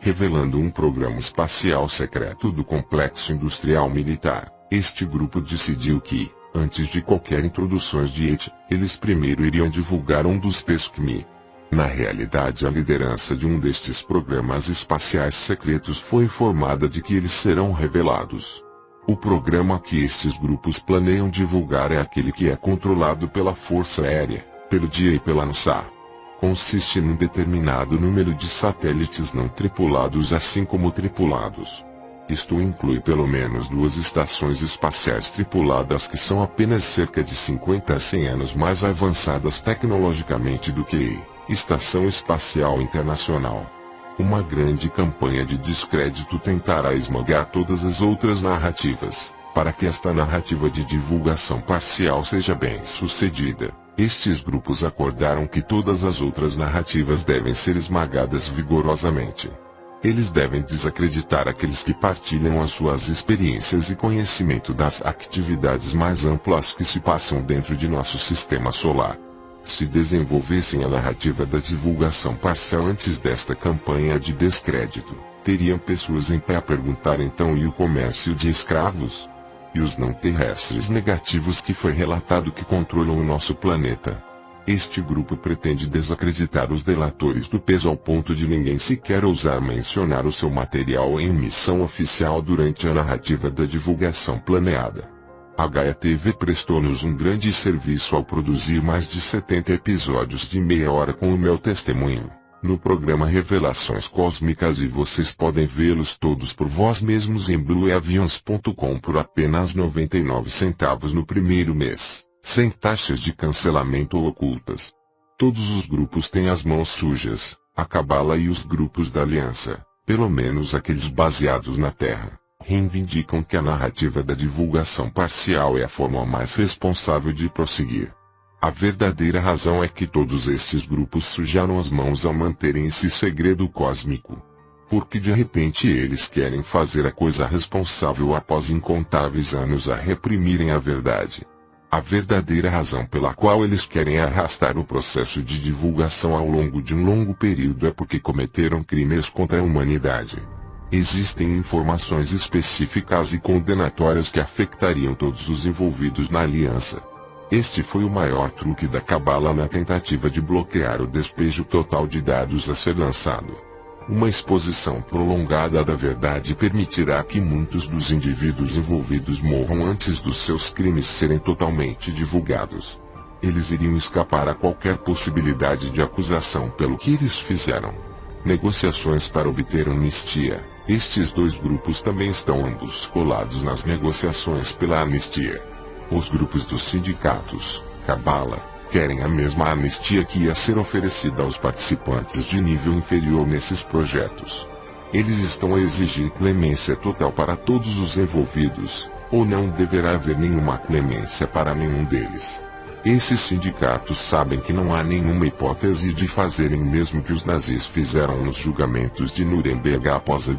revelando um programa espacial secreto do complexo industrial militar. Este grupo decidiu que, antes de qualquer introduções de ET, eles primeiro iriam divulgar um dos PESCMI. Na realidade, a liderança de um destes programas espaciais secretos foi informada de que eles serão revelados. O programa que estes grupos planeiam divulgar é aquele que é controlado pela Força Aérea, pelo DIA e pela NASA. Consiste num determinado número de satélites não tripulados assim como tripulados. Isto inclui pelo menos 2 estações espaciais tripuladas que são apenas cerca de 50 a 100 anos mais avançadas tecnologicamente do que a Estação Espacial Internacional. Uma grande campanha de descrédito tentará esmagar todas as outras narrativas, para que esta narrativa de divulgação parcial seja bem sucedida. Estes grupos acordaram que todas as outras narrativas devem ser esmagadas vigorosamente. Eles devem desacreditar aqueles que partilham as suas experiências e conhecimento das atividades mais amplas que se passam dentro de nosso sistema solar. Se desenvolvessem a narrativa da divulgação parcial antes desta campanha de descrédito, teriam pessoas em pé a perguntar então: e o comércio de escravos? E os não terrestres negativos que foi relatado que controlam o nosso planeta? Este grupo pretende desacreditar os delatores do peso ao ponto de ninguém sequer ousar mencionar o seu material em emissão oficial durante a narrativa da divulgação planeada. A Gaia TV prestou-nos um grande serviço ao produzir mais de 70 episódios de meia hora com o meu testemunho, no programa Revelações Cósmicas, e vocês podem vê-los todos por vós mesmos em blueavions.com por apenas 99 centavos no primeiro mês, sem taxas de cancelamento ou ocultas. Todos os grupos têm as mãos sujas, a Cabala e os grupos da Aliança, pelo menos aqueles baseados na Terra, reivindicam que a narrativa da divulgação parcial é a forma mais responsável de prosseguir. A verdadeira razão é que todos estes grupos sujaram as mãos ao manterem esse segredo cósmico. Porque de repente eles querem fazer a coisa responsável após incontáveis anos a reprimirem a verdade. A verdadeira razão pela qual eles querem arrastar o processo de divulgação ao longo de um longo período é porque cometeram crimes contra a humanidade. Existem informações específicas e condenatórias que afetariam todos os envolvidos na aliança. Este foi o maior truque da Cabala na tentativa de bloquear o despejo total de dados a ser lançado. Uma exposição prolongada da verdade permitirá que muitos dos indivíduos envolvidos morram antes dos seus crimes serem totalmente divulgados. Eles iriam escapar a qualquer possibilidade de acusação pelo que eles fizeram. Negociações para obter anistia. Estes dois grupos também estão ambos colados nas negociações pela anistia. Os grupos dos sindicatos, Cabala, querem a mesma anistia que ia ser oferecida aos participantes de nível inferior nesses projetos. Eles estão a exigir clemência total para todos os envolvidos, ou não deverá haver nenhuma clemência para nenhum deles. Esses sindicatos sabem que não há nenhuma hipótese de fazerem o mesmo que os nazis fizeram nos julgamentos de Nuremberg após a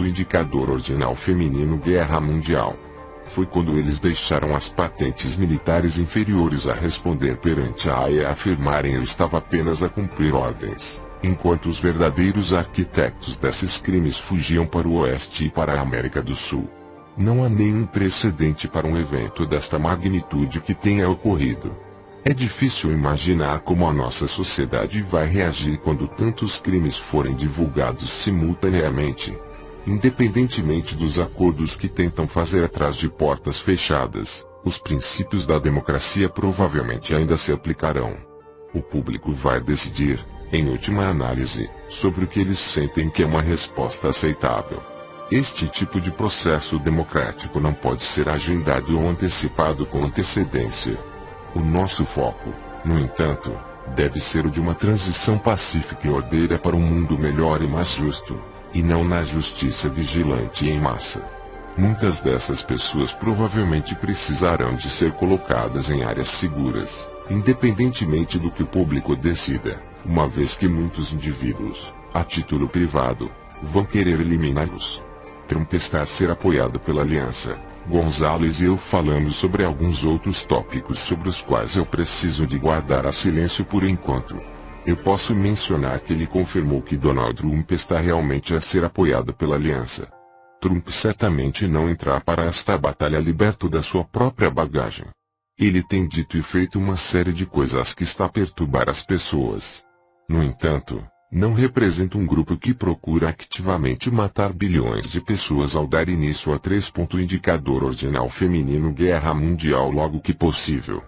indicador ordinal feminino Guerra Mundial. Foi quando eles deixaram as patentes militares inferiores a responder perante a AIA e afirmarem: eu estava apenas a cumprir ordens, enquanto os verdadeiros arquitetos desses crimes fugiam para o oeste e para a América do Sul. Não há nenhum precedente para um evento desta magnitude que tenha ocorrido. É difícil imaginar como a nossa sociedade vai reagir quando tantos crimes forem divulgados simultaneamente. Independentemente dos acordos que tentam fazer atrás de portas fechadas, os princípios da democracia provavelmente ainda se aplicarão. O público vai decidir, em última análise, sobre o que eles sentem que é uma resposta aceitável. Este tipo de processo democrático não pode ser agendado ou antecipado com antecedência. O nosso foco, no entanto, deve ser o de uma transição pacífica e ordeira para um mundo melhor e mais justo, e não na justiça vigilante em massa. Muitas dessas pessoas provavelmente precisarão de ser colocadas em áreas seguras, independentemente do que o público decida, uma vez que muitos indivíduos, a título privado, vão querer eliminá-los. Trump está a ser apoiado pela aliança. Gonzalez e eu falamos sobre alguns outros tópicos sobre os quais eu preciso de guardar a silêncio por enquanto. Eu posso mencionar que ele confirmou que Donald Trump está realmente a ser apoiado pela aliança. Trump certamente não entrará para esta batalha liberto da sua própria bagagem. Ele tem dito e feito uma série de coisas que está a perturbar as pessoas. No entanto, não representa um grupo que procura ativamente matar bilhões de pessoas ao dar início a indicador ordinal feminino Guerra Mundial logo que possível.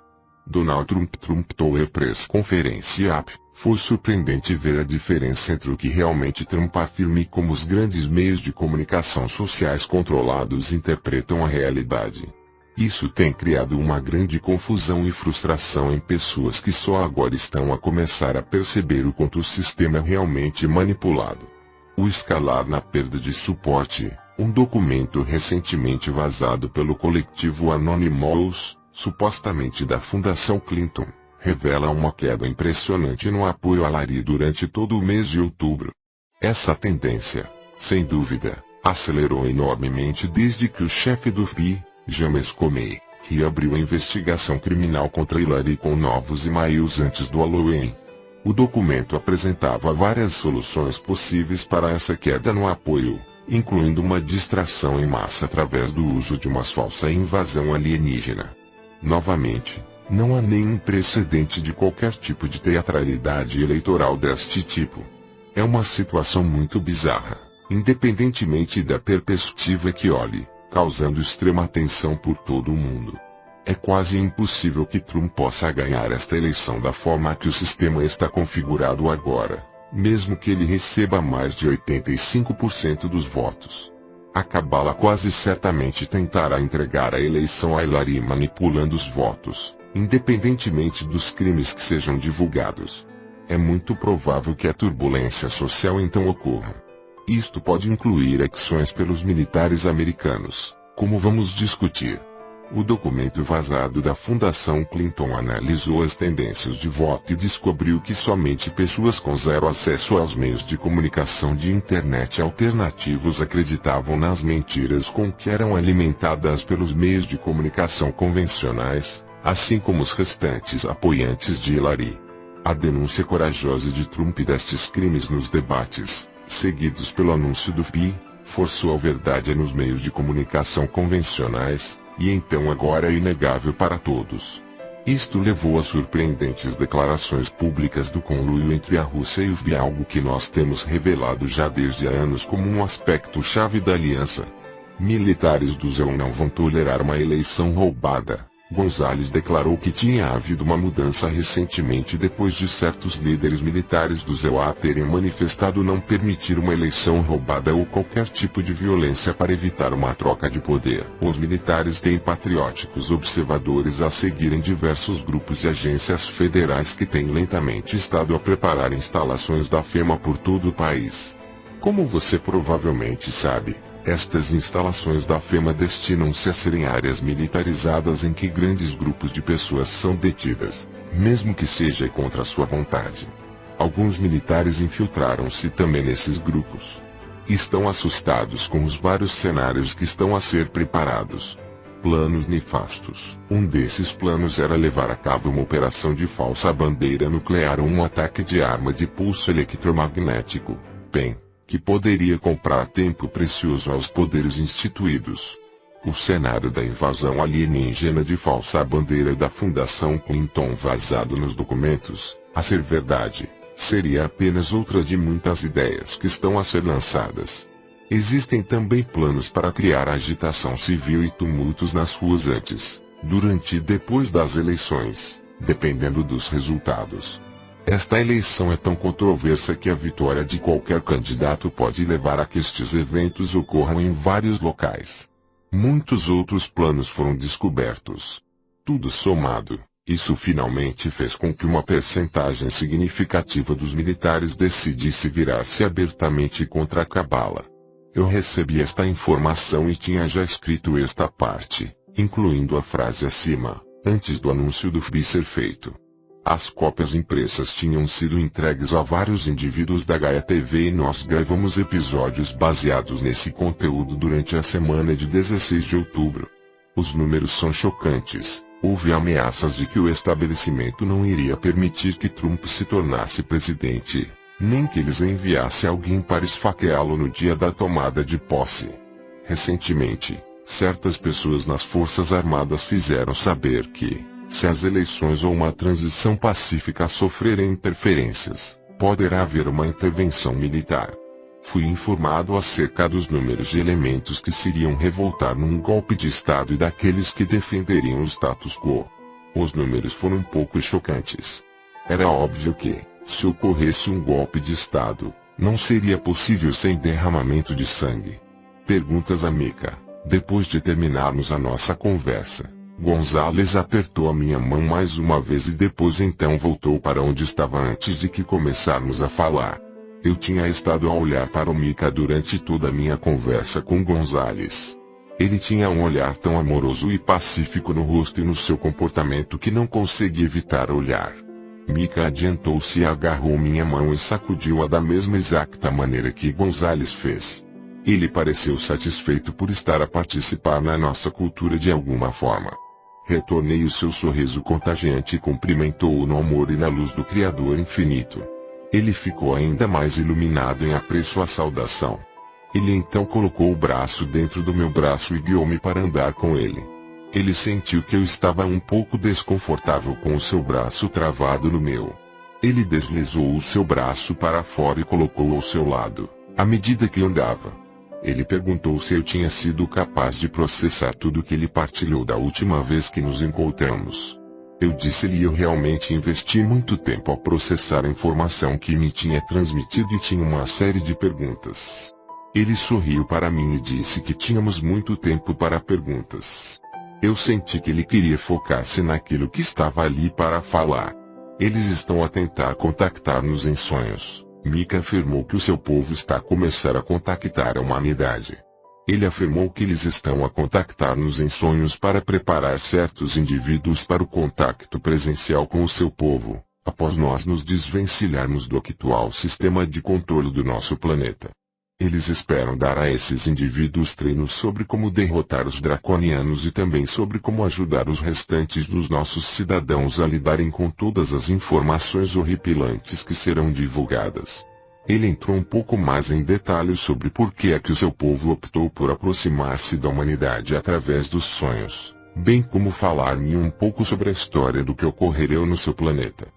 Donald Trump Tower Press Conferência AP. Foi surpreendente ver a diferença entre o que realmente Trump afirma e como os grandes meios de comunicação sociais controlados interpretam a realidade. Isso tem criado uma grande confusão e frustração em pessoas que só agora estão a começar a perceber o quanto o sistema é realmente manipulado. O escalar na perda de suporte, um documento recentemente vazado pelo coletivo Anonymous, supostamente da Fundação Clinton, revela uma queda impressionante no apoio a Hillary durante todo o mês de outubro. Essa tendência, sem dúvida, acelerou enormemente desde que o chefe do FBI, James Comey, reabriu a investigação criminal contra Hillary com novos e-mails antes do Halloween. O documento apresentava várias soluções possíveis para essa queda no apoio, incluindo uma distração em massa através do uso de uma falsa invasão alienígena. Novamente, não há nenhum precedente de qualquer tipo de teatralidade eleitoral deste tipo. É uma situação muito bizarra, independentemente da perspectiva que olhe, causando extrema tensão por todo o mundo. É quase impossível que Trump possa ganhar esta eleição da forma que o sistema está configurado agora, mesmo que ele receba mais de 85% dos votos. A cabala quase certamente tentará entregar a eleição a Hillary manipulando os votos, independentemente dos crimes que sejam divulgados. É muito provável que a turbulência social então ocorra. Isto pode incluir ações pelos militares americanos, como vamos discutir. O documento vazado da Fundação Clinton analisou as tendências de voto e descobriu que somente pessoas com zero acesso aos meios de comunicação de internet alternativos acreditavam nas mentiras com que eram alimentadas pelos meios de comunicação convencionais, assim como os restantes apoiantes de Hillary. A denúncia corajosa de Trump destes crimes nos debates, seguidos pelo anúncio do FBI, forçou a verdade nos meios de comunicação convencionais, e então agora é inegável para todos. Isto levou a surpreendentes declarações públicas do conluio entre a Rússia e o FBI, algo que nós temos revelado já desde há anos como um aspecto-chave da aliança. Militares do ZEU não vão tolerar uma eleição roubada. Gonzales declarou que tinha havido uma mudança recentemente depois de certos líderes militares do ZEUA terem manifestado não permitir uma eleição roubada ou qualquer tipo de violência para evitar uma troca de poder. Os militares têm patrióticos observadores a seguirem diversos grupos e agências federais que têm lentamente estado a preparar instalações da FEMA por todo o país. Como você provavelmente sabe, estas instalações da FEMA destinam-se a serem áreas militarizadas em que grandes grupos de pessoas são detidas, mesmo que seja contra sua vontade. Alguns militares infiltraram-se também nesses grupos. Estão assustados com os vários cenários que estão a ser preparados. Planos nefastos. Um desses planos era levar a cabo uma operação de falsa bandeira nuclear ou um ataque de arma de pulso eletromagnético, PEM, que poderia comprar tempo precioso aos poderes instituídos. O cenário da invasão alienígena de falsa bandeira da Fundação Clinton vazado nos documentos, a ser verdade, seria apenas outra de muitas ideias que estão a ser lançadas. Existem também planos para criar agitação civil e tumultos nas ruas antes, durante e depois das eleições, dependendo dos resultados. Esta eleição é tão controversa que a vitória de qualquer candidato pode levar a que estes eventos ocorram em vários locais. Muitos outros planos foram descobertos. Tudo somado, isso finalmente fez com que uma percentagem significativa dos militares decidisse virar-se abertamente contra a cabala. Eu recebi esta informação e tinha já escrito esta parte, incluindo a frase acima, antes do anúncio do FBI ser feito. As cópias impressas tinham sido entregues a vários indivíduos da Gaia TV e nós gravamos episódios baseados nesse conteúdo durante a semana de 16 de outubro. Os números são chocantes. Houve ameaças de que o estabelecimento não iria permitir que Trump se tornasse presidente, nem que eles enviassem alguém para esfaqueá-lo no dia da tomada de posse. Recentemente, certas pessoas nas Forças Armadas fizeram saber que, se as eleições ou uma transição pacífica sofrerem interferências, poderá haver uma intervenção militar. Fui informado acerca dos números de elementos que se iriam revoltar num golpe de Estado e daqueles que defenderiam o status quo. Os números foram um pouco chocantes. Era óbvio que, se ocorresse um golpe de Estado, não seria possível sem derramamento de sangue. Perguntas a Mika. Depois de terminarmos a nossa conversa, Gonzales apertou a minha mão mais uma vez e depois então voltou para onde estava antes de que começarmos a falar. Eu tinha estado a olhar para o Mika durante toda a minha conversa com Gonzales. Ele tinha um olhar tão amoroso e pacífico no rosto e no seu comportamento que não consegui evitar olhar. Mika adiantou-se e agarrou minha mão e sacudiu-a da mesma exata maneira que Gonzales fez. Ele pareceu satisfeito por estar a participar na nossa cultura de alguma forma. Retornei o seu sorriso contagiante e cumprimentou-o no amor e na luz do Criador infinito. Ele ficou ainda mais iluminado em apreço à saudação. Ele então colocou o braço dentro do meu braço e guiou-me para andar com ele. Ele sentiu que eu estava um pouco desconfortável com o seu braço travado no meu. Ele deslizou o seu braço para fora e colocou-o ao seu lado, à medida que andava. Ele perguntou se eu tinha sido capaz de processar tudo que ele partilhou da última vez que nos encontramos. Eu disse-lhe que eu realmente investi muito tempo ao processar a informação que me tinha transmitido e tinha uma série de perguntas. Ele sorriu para mim e disse que tínhamos muito tempo para perguntas. Eu senti que ele queria focar-se naquilo que estava ali para falar. Eles estão a tentar contactar-nos em sonhos. Mika afirmou que o seu povo está a começar a contactar a humanidade. Ele afirmou que eles estão a contactar-nos em sonhos para preparar certos indivíduos para o contacto presencial com o seu povo, após nós nos desvencilharmos do atual sistema de controle do nosso planeta. Eles esperam dar a esses indivíduos treinos sobre como derrotar os draconianos e também sobre como ajudar os restantes dos nossos cidadãos a lidarem com todas as informações horripilantes que serão divulgadas. Ele entrou um pouco mais em detalhes sobre por que é que o seu povo optou por aproximar-se da humanidade através dos sonhos, bem como falar-me um pouco sobre a história do que ocorreu no seu planeta.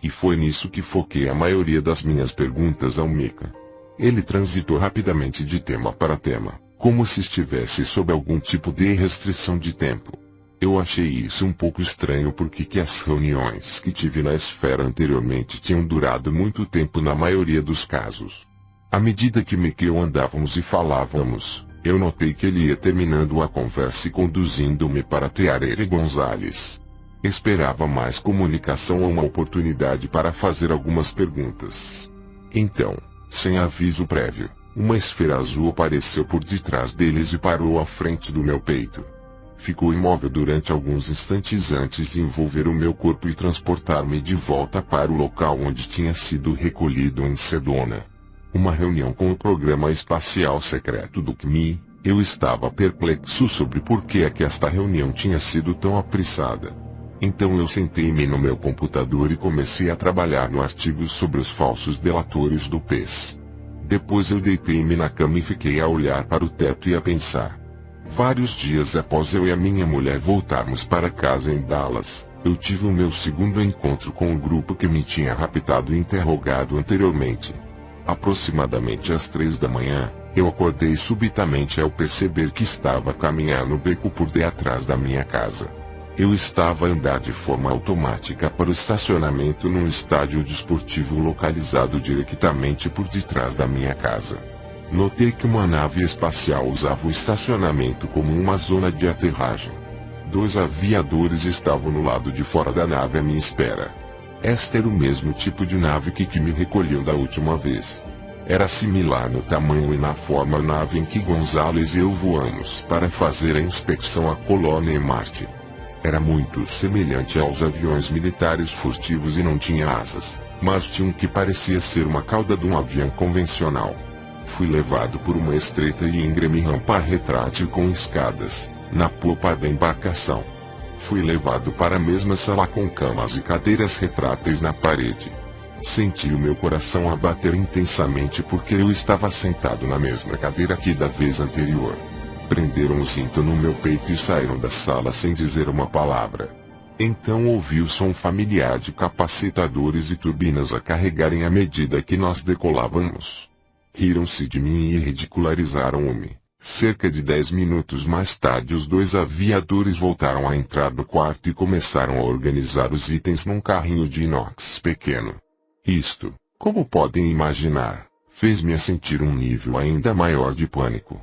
E foi nisso que foquei a maioria das minhas perguntas ao Mika. Ele transitou rapidamente de tema para tema, como se estivesse sob algum tipo de restrição de tempo. Eu achei isso um pouco estranho porque as reuniões que tive na esfera anteriormente tinham durado muito tempo na maioria dos casos. À medida que Mika e eu andávamos e falávamos, eu notei que ele ia terminando a conversa e conduzindo-me para Teareira Gonzales. Esperava mais comunicação ou uma oportunidade para fazer algumas perguntas. Então, sem aviso prévio, uma esfera azul apareceu por detrás deles e parou à frente do meu peito. Ficou imóvel durante alguns instantes antes de envolver o meu corpo e transportar-me de volta para o local onde tinha sido recolhido em Sedona. Uma reunião com o programa espacial secreto do CMI. Eu estava perplexo sobre por que é que esta reunião tinha sido tão apressada. Então eu sentei-me no meu computador e comecei a trabalhar no artigo sobre os falsos delatores do PES. Depois eu deitei-me na cama e fiquei a olhar para o teto e a pensar. Vários dias após eu e a minha mulher voltarmos para casa em Dallas, eu tive o meu segundo encontro com o grupo que me tinha raptado e interrogado anteriormente. Aproximadamente às 3 da manhã, eu acordei subitamente ao perceber que estava a caminhar no beco por detrás da minha casa. Eu estava a andar de forma automática para o estacionamento num estádio desportivo localizado diretamente por detrás da minha casa. Notei que uma nave espacial usava o estacionamento como uma zona de aterragem. 2 aviadores estavam no lado de fora da nave à minha espera. Esta era o mesmo tipo de nave que me recolheu da última vez. Era similar no tamanho e na forma à nave em que Gonzales e eu voamos para fazer a inspeção à colônia em Marte. Era muito semelhante aos aviões militares furtivos e não tinha asas, mas tinha um que parecia ser uma cauda de um avião convencional. Fui levado por uma estreita e íngreme rampa retrátil com escadas, na popa da embarcação. Fui levado para a mesma sala com camas e cadeiras retráteis na parede. Senti o meu coração a bater intensamente porque eu estava sentado na mesma cadeira que da vez anterior. Prenderam o cinto no meu peito e saíram da sala sem dizer uma palavra. Então ouvi o som familiar de capacitadores e turbinas a carregarem à medida que nós decolávamos. Riram-se de mim e ridicularizaram-me. Cerca de 10 minutos mais tarde os 2 aviadores voltaram a entrar no quarto e começaram a organizar os itens num carrinho de inox pequeno. Isto, como podem imaginar, fez-me sentir um nível ainda maior de pânico.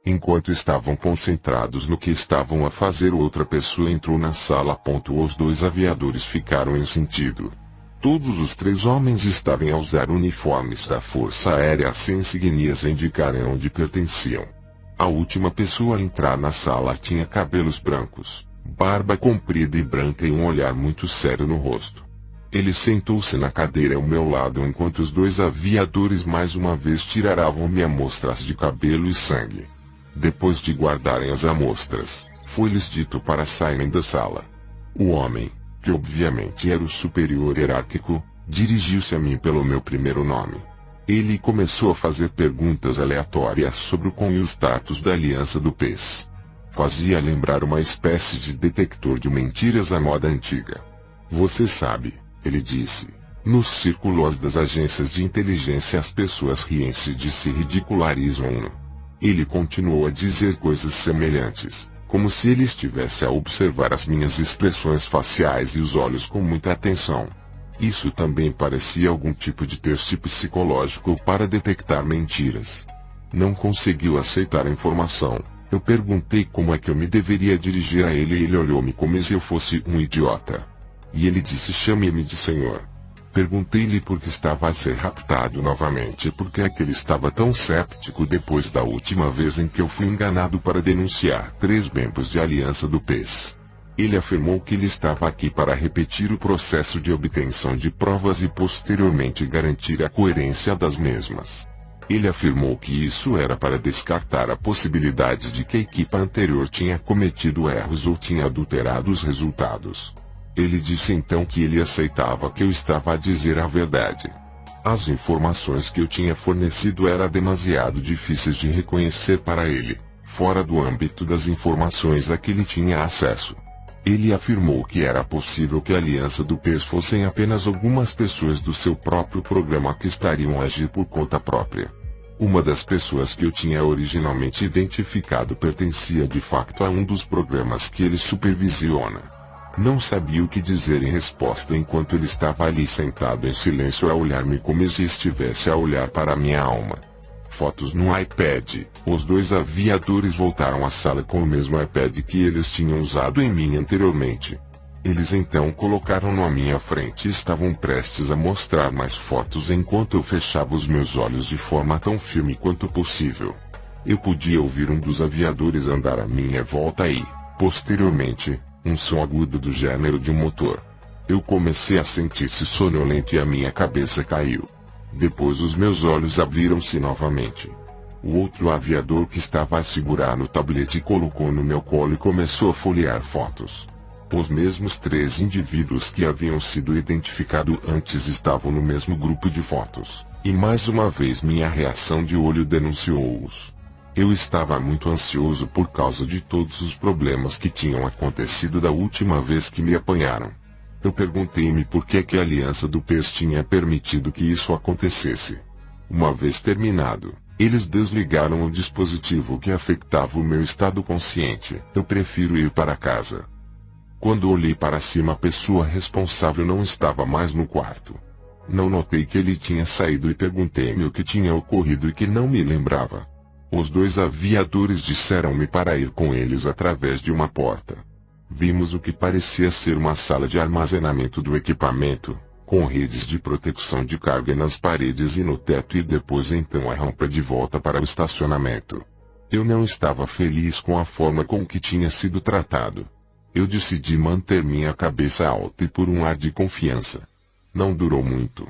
Enquanto estavam concentrados no que estavam a fazer, outra pessoa entrou na sala. Os 2 aviadores ficaram em sentido. Todos os 3 homens estavam a usar uniformes da Força Aérea sem insignias a indicarem onde pertenciam. A última pessoa a entrar na sala tinha cabelos brancos, barba comprida e branca e um olhar muito sério no rosto. Ele sentou-se na cadeira ao meu lado enquanto os dois aviadores mais uma vez tiraram-me amostras de cabelo e sangue. Depois de guardarem as amostras, foi-lhes dito para saírem da sala. O homem, que obviamente era o superior hierárquico, dirigiu-se a mim pelo meu primeiro nome. Ele começou a fazer perguntas aleatórias sobre o com e o status da Aliança do PES. Fazia lembrar uma espécie de detector de mentiras à moda antiga. Você sabe, ele disse, nos círculos das agências de inteligência as pessoas riem-se de se ridicularizam. Ele continuou a dizer coisas semelhantes, como se ele estivesse a observar as minhas expressões faciais e os olhos com muita atenção. Isso também parecia algum tipo de teste psicológico para detectar mentiras. Não conseguiu aceitar a informação. Eu perguntei como é que eu me deveria dirigir a ele e ele olhou-me como se eu fosse um idiota. E ele disse: chame-me de senhor. Perguntei-lhe por que estava a ser raptado novamente e por que é que ele estava tão céptico depois da última vez em que eu fui enganado para denunciar 3 membros de aliança do PES. Ele afirmou que ele estava aqui para repetir o processo de obtenção de provas e posteriormente garantir a coerência das mesmas. Ele afirmou que isso era para descartar a possibilidade de que a equipe anterior tinha cometido erros ou tinha adulterado os resultados. Ele disse então que ele aceitava que eu estava a dizer a verdade. As informações que eu tinha fornecido eram demasiado difíceis de reconhecer para ele, fora do âmbito das informações a que ele tinha acesso. Ele afirmou que era possível que a aliança do PES fossem apenas algumas pessoas do seu próprio programa que estariam a agir por conta própria. Uma das pessoas que eu tinha originalmente identificado pertencia de facto a um dos programas que ele supervisiona. Não sabia o que dizer em resposta enquanto ele estava ali sentado em silêncio a olhar-me como se estivesse a olhar para minha alma. Fotos no iPad. Os 2 aviadores voltaram à sala com o mesmo iPad que eles tinham usado em mim anteriormente. Eles então colocaram-no à minha frente e estavam prestes a mostrar mais fotos enquanto eu fechava os meus olhos de forma tão firme quanto possível. Eu podia ouvir um dos aviadores andar à minha volta e, posteriormente, um som agudo do gênero de um motor. Eu comecei a sentir-se sonolento e a minha cabeça caiu. Depois os meus olhos abriram-se novamente. O outro aviador que estava a segurar no tablete colocou no meu colo e começou a folhear fotos. Os mesmos 3 indivíduos que haviam sido identificados antes estavam no mesmo grupo de fotos, e mais uma vez minha reação de olho denunciou-os. Eu estava muito ansioso por causa de todos os problemas que tinham acontecido da última vez que me apanharam. Eu perguntei-me por que a aliança do PES tinha permitido que isso acontecesse. Uma vez terminado, eles desligaram o dispositivo que afetava o meu estado consciente. Eu prefiro ir para casa. Quando olhei para cima, a pessoa responsável não estava mais no quarto. Não notei que ele tinha saído e perguntei-me o que tinha ocorrido e que não me lembrava. Os 2 aviadores disseram-me para ir com eles através de uma porta. Vimos o que parecia ser uma sala de armazenamento do equipamento, com redes de proteção de carga nas paredes e no teto e depois então a rampa de volta para o estacionamento. Eu não estava feliz com a forma com que tinha sido tratado. Eu decidi manter minha cabeça alta e por um ar de confiança. Não durou muito.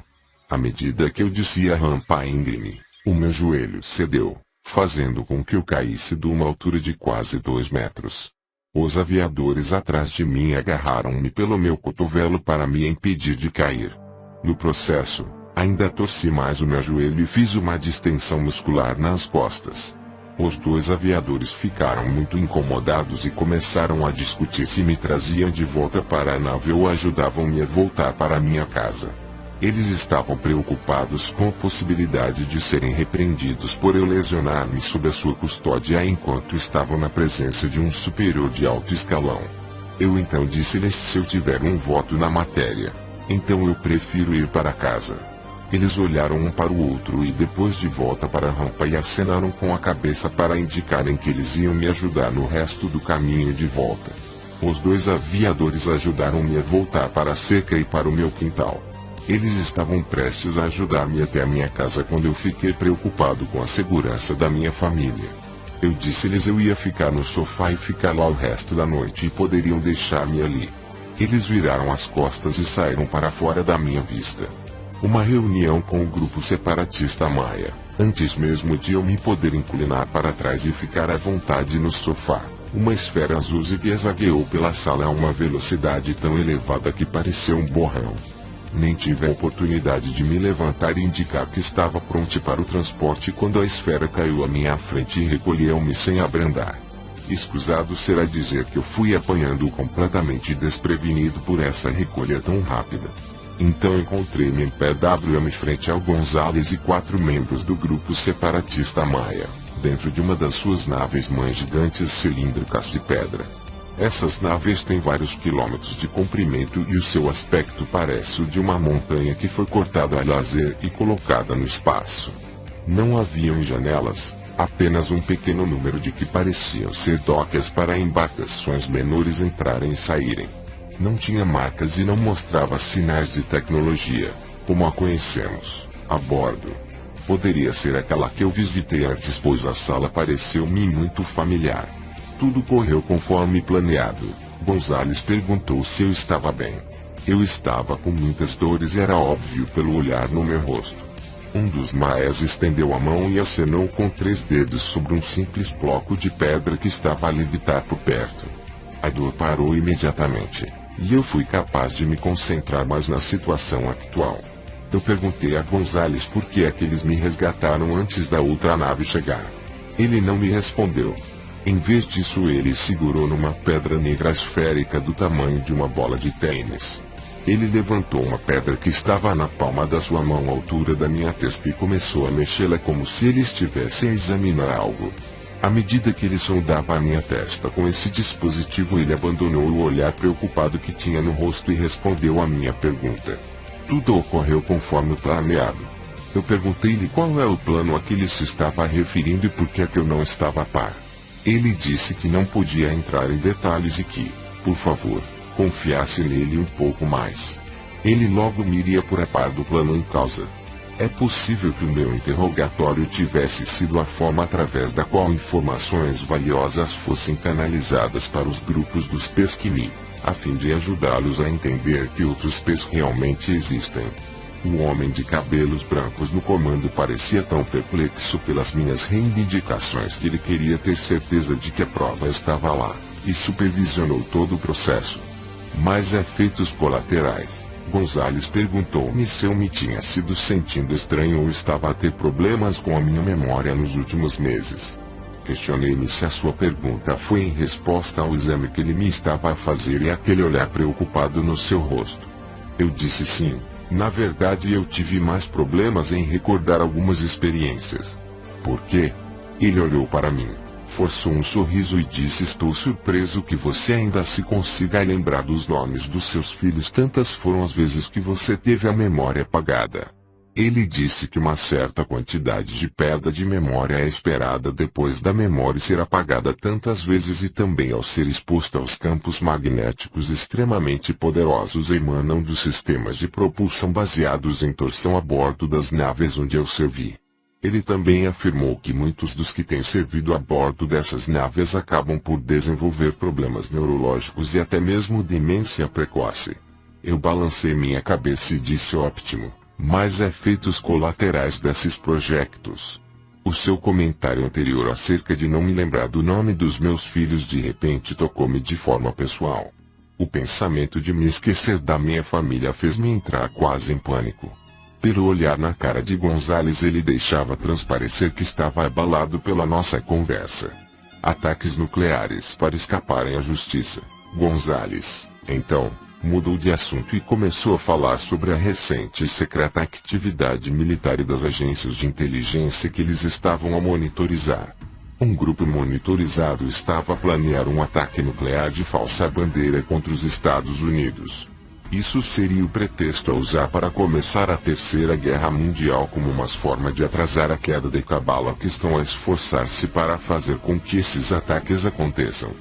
À medida que eu descia a rampa íngreme, o meu joelho cedeu, fazendo com que eu caísse de uma altura de quase 2 metros. Os aviadores atrás de mim agarraram-me pelo meu cotovelo para me impedir de cair. No processo, ainda torci mais o meu joelho e fiz uma distensão muscular nas costas. Os 2 aviadores ficaram muito incomodados e começaram a discutir se me traziam de volta para a nave ou ajudavam-me a voltar para minha casa. Eles estavam preocupados com a possibilidade de serem repreendidos por eu lesionar-me sob a sua custódia enquanto estavam na presença de um superior de alto escalão. Eu então disse-lhes se eu tiver um voto na matéria, então eu prefiro ir para casa. Eles olharam um para o outro e depois de volta para a rampa e acenaram com a cabeça para indicarem que eles iam me ajudar no resto do caminho de volta. Os 2 aviadores ajudaram-me a voltar para a cerca e para o meu quintal. Eles estavam prestes a ajudar-me até a minha casa quando eu fiquei preocupado com a segurança da minha família. Eu disse-lhes eu ia ficar no sofá e ficar lá o resto da noite e poderiam deixar-me ali. Eles viraram as costas e saíram para fora da minha vista. Uma reunião com o grupo separatista Maia, antes mesmo de eu me poder inclinar para trás e ficar à vontade no sofá. Uma esfera azul zigue-zagueou pela sala a uma velocidade tão elevada que pareceu um borrão. Nem tive a oportunidade de me levantar e indicar que estava pronto para o transporte quando a esfera caiu à minha frente e recolheu-me sem abrandar. Escusado será dizer que eu fui apanhando completamente desprevenido por essa recolha tão rápida. Então encontrei-me em pé WM frente ao Gonzales e 4 membros do grupo separatista Maia, dentro de uma das suas naves mães gigantes cilíndricas de pedra. Essas naves têm vários quilômetros de comprimento e o seu aspecto parece o de uma montanha que foi cortada a laser e colocada no espaço. Não haviam janelas, apenas um pequeno número de que pareciam ser docas para embarcações menores entrarem e saírem. Não tinha marcas e não mostrava sinais de tecnologia, como a conhecemos, a bordo. Poderia ser aquela que eu visitei antes, pois a sala pareceu-me muito familiar. Tudo correu conforme planeado. Gonzales perguntou se eu estava bem. Eu estava com muitas dores e era óbvio pelo olhar no meu rosto. Um dos maias estendeu a mão e acenou com 3 dedos sobre um simples bloco de pedra que estava ali por perto. A dor parou imediatamente, e eu fui capaz de me concentrar mais na situação atual. Eu perguntei a Gonzales por que é que eles me resgataram antes da outra nave chegar. Ele não me respondeu. Em vez disso, ele segurou numa pedra negra esférica do tamanho de uma bola de tênis. Ele levantou uma pedra que estava na palma da sua mão à altura da minha testa e começou a mexê-la como se ele estivesse a examinar algo. À medida que ele sondava a minha testa com esse dispositivo, ele abandonou o olhar preocupado que tinha no rosto e respondeu à minha pergunta. Tudo ocorreu conforme planeado. Eu perguntei-lhe qual é o plano a que ele se estava referindo e por que é que eu não estava a par. Ele disse que não podia entrar em detalhes e que, por favor, confiasse nele um pouco mais. Ele logo me iria por a par do plano em causa. É possível que o meu interrogatório tivesse sido a forma através da qual informações valiosas fossem canalizadas para os grupos dos Pesquini, a fim de ajudá-los a entender que outros Pes realmente existem. O homem de cabelos brancos no comando parecia tão perplexo pelas minhas reivindicações que ele queria ter certeza de que a prova estava lá, e supervisionou todo o processo. Mas efeitos colaterais? Gonzales perguntou-me se eu me tinha sido sentindo estranho ou estava a ter problemas com a minha memória nos últimos meses. Questionei-me se a sua pergunta foi em resposta ao exame que ele me estava a fazer e aquele olhar preocupado no seu rosto. Eu disse sim. Na verdade, eu tive mais problemas em recordar algumas experiências. Por quê? Ele olhou para mim, forçou um sorriso e disse: estou surpreso que você ainda se consiga lembrar dos nomes dos seus filhos. Tantas foram as vezes que você teve a memória apagada. Ele disse que uma certa quantidade de perda de memória é esperada depois da memória ser apagada tantas vezes e também ao ser exposta aos campos magnéticos extremamente poderosos emanam dos sistemas de propulsão baseados em torção a bordo das naves onde eu servi. Ele também afirmou que muitos dos que têm servido a bordo dessas naves acabam por desenvolver problemas neurológicos e até mesmo demência precoce. Eu balancei minha cabeça e disse: ótimo. Mas efeitos colaterais desses projetos. O seu comentário anterior acerca de não me lembrar do nome dos meus filhos de repente tocou-me de forma pessoal. O pensamento de me esquecer da minha família fez-me entrar quase em pânico. Pelo olhar na cara de Gonzales, ele deixava transparecer que estava abalado pela nossa conversa. Ataques nucleares para escaparem à justiça. Gonzales, então, mudou de assunto e começou a falar sobre a recente e secreta atividade militar e das agências de inteligência que eles estavam a monitorizar. Um grupo monitorizado estava a planear um ataque nuclear de falsa bandeira contra os Estados Unidos. Isso seria o pretexto a usar para começar a Terceira Guerra Mundial como uma forma de atrasar a queda de Cabala, que estão a esforçar-se para fazer com que esses ataques aconteçam.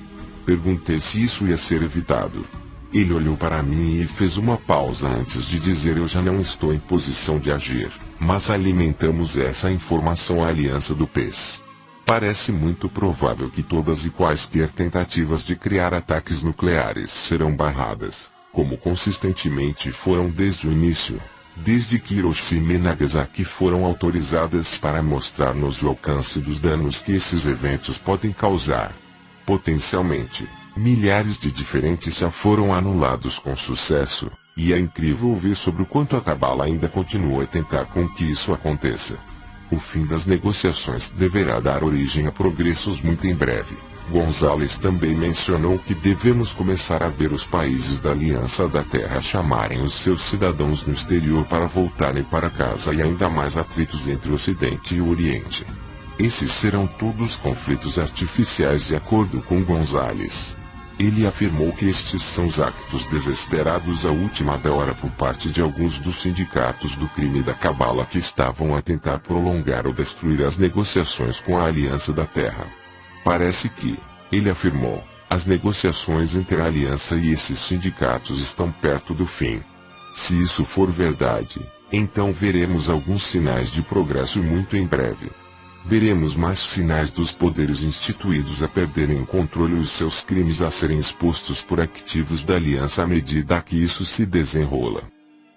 Perguntei se isso ia ser evitado. Ele olhou para mim e fez uma pausa antes de dizer: eu já não estou em posição de agir, mas alimentamos essa informação à Aliança do PES. Parece muito provável que todas e quaisquer tentativas de criar ataques nucleares serão barradas, como consistentemente foram desde o início, desde que Hiroshima e Nagasaki foram autorizadas para mostrar-nos o alcance dos danos que esses eventos podem causar. Potencialmente, milhares de diferentes já foram anulados com sucesso, e é incrível ver sobre o quanto a Cabala ainda continua a tentar com que isso aconteça. O fim das negociações deverá dar origem a progressos muito em breve. Gonzalez também mencionou que devemos começar a ver os países da Aliança da Terra chamarem os seus cidadãos no exterior para voltarem para casa e ainda mais atritos entre o Ocidente e o Oriente. Esses serão todos conflitos artificiais de acordo com Gonzalez. Ele afirmou que estes são os actos desesperados à última hora por parte de alguns dos sindicatos do crime da Cabala que estavam a tentar prolongar ou destruir as negociações com a Aliança da Terra. Parece que, ele afirmou, as negociações entre a Aliança e esses sindicatos estão perto do fim. Se isso for verdade, então veremos alguns sinais de progresso muito em breve. Veremos mais sinais dos poderes instituídos a perderem o controle e os seus crimes a serem expostos por ativos da Aliança à medida que isso se desenrola.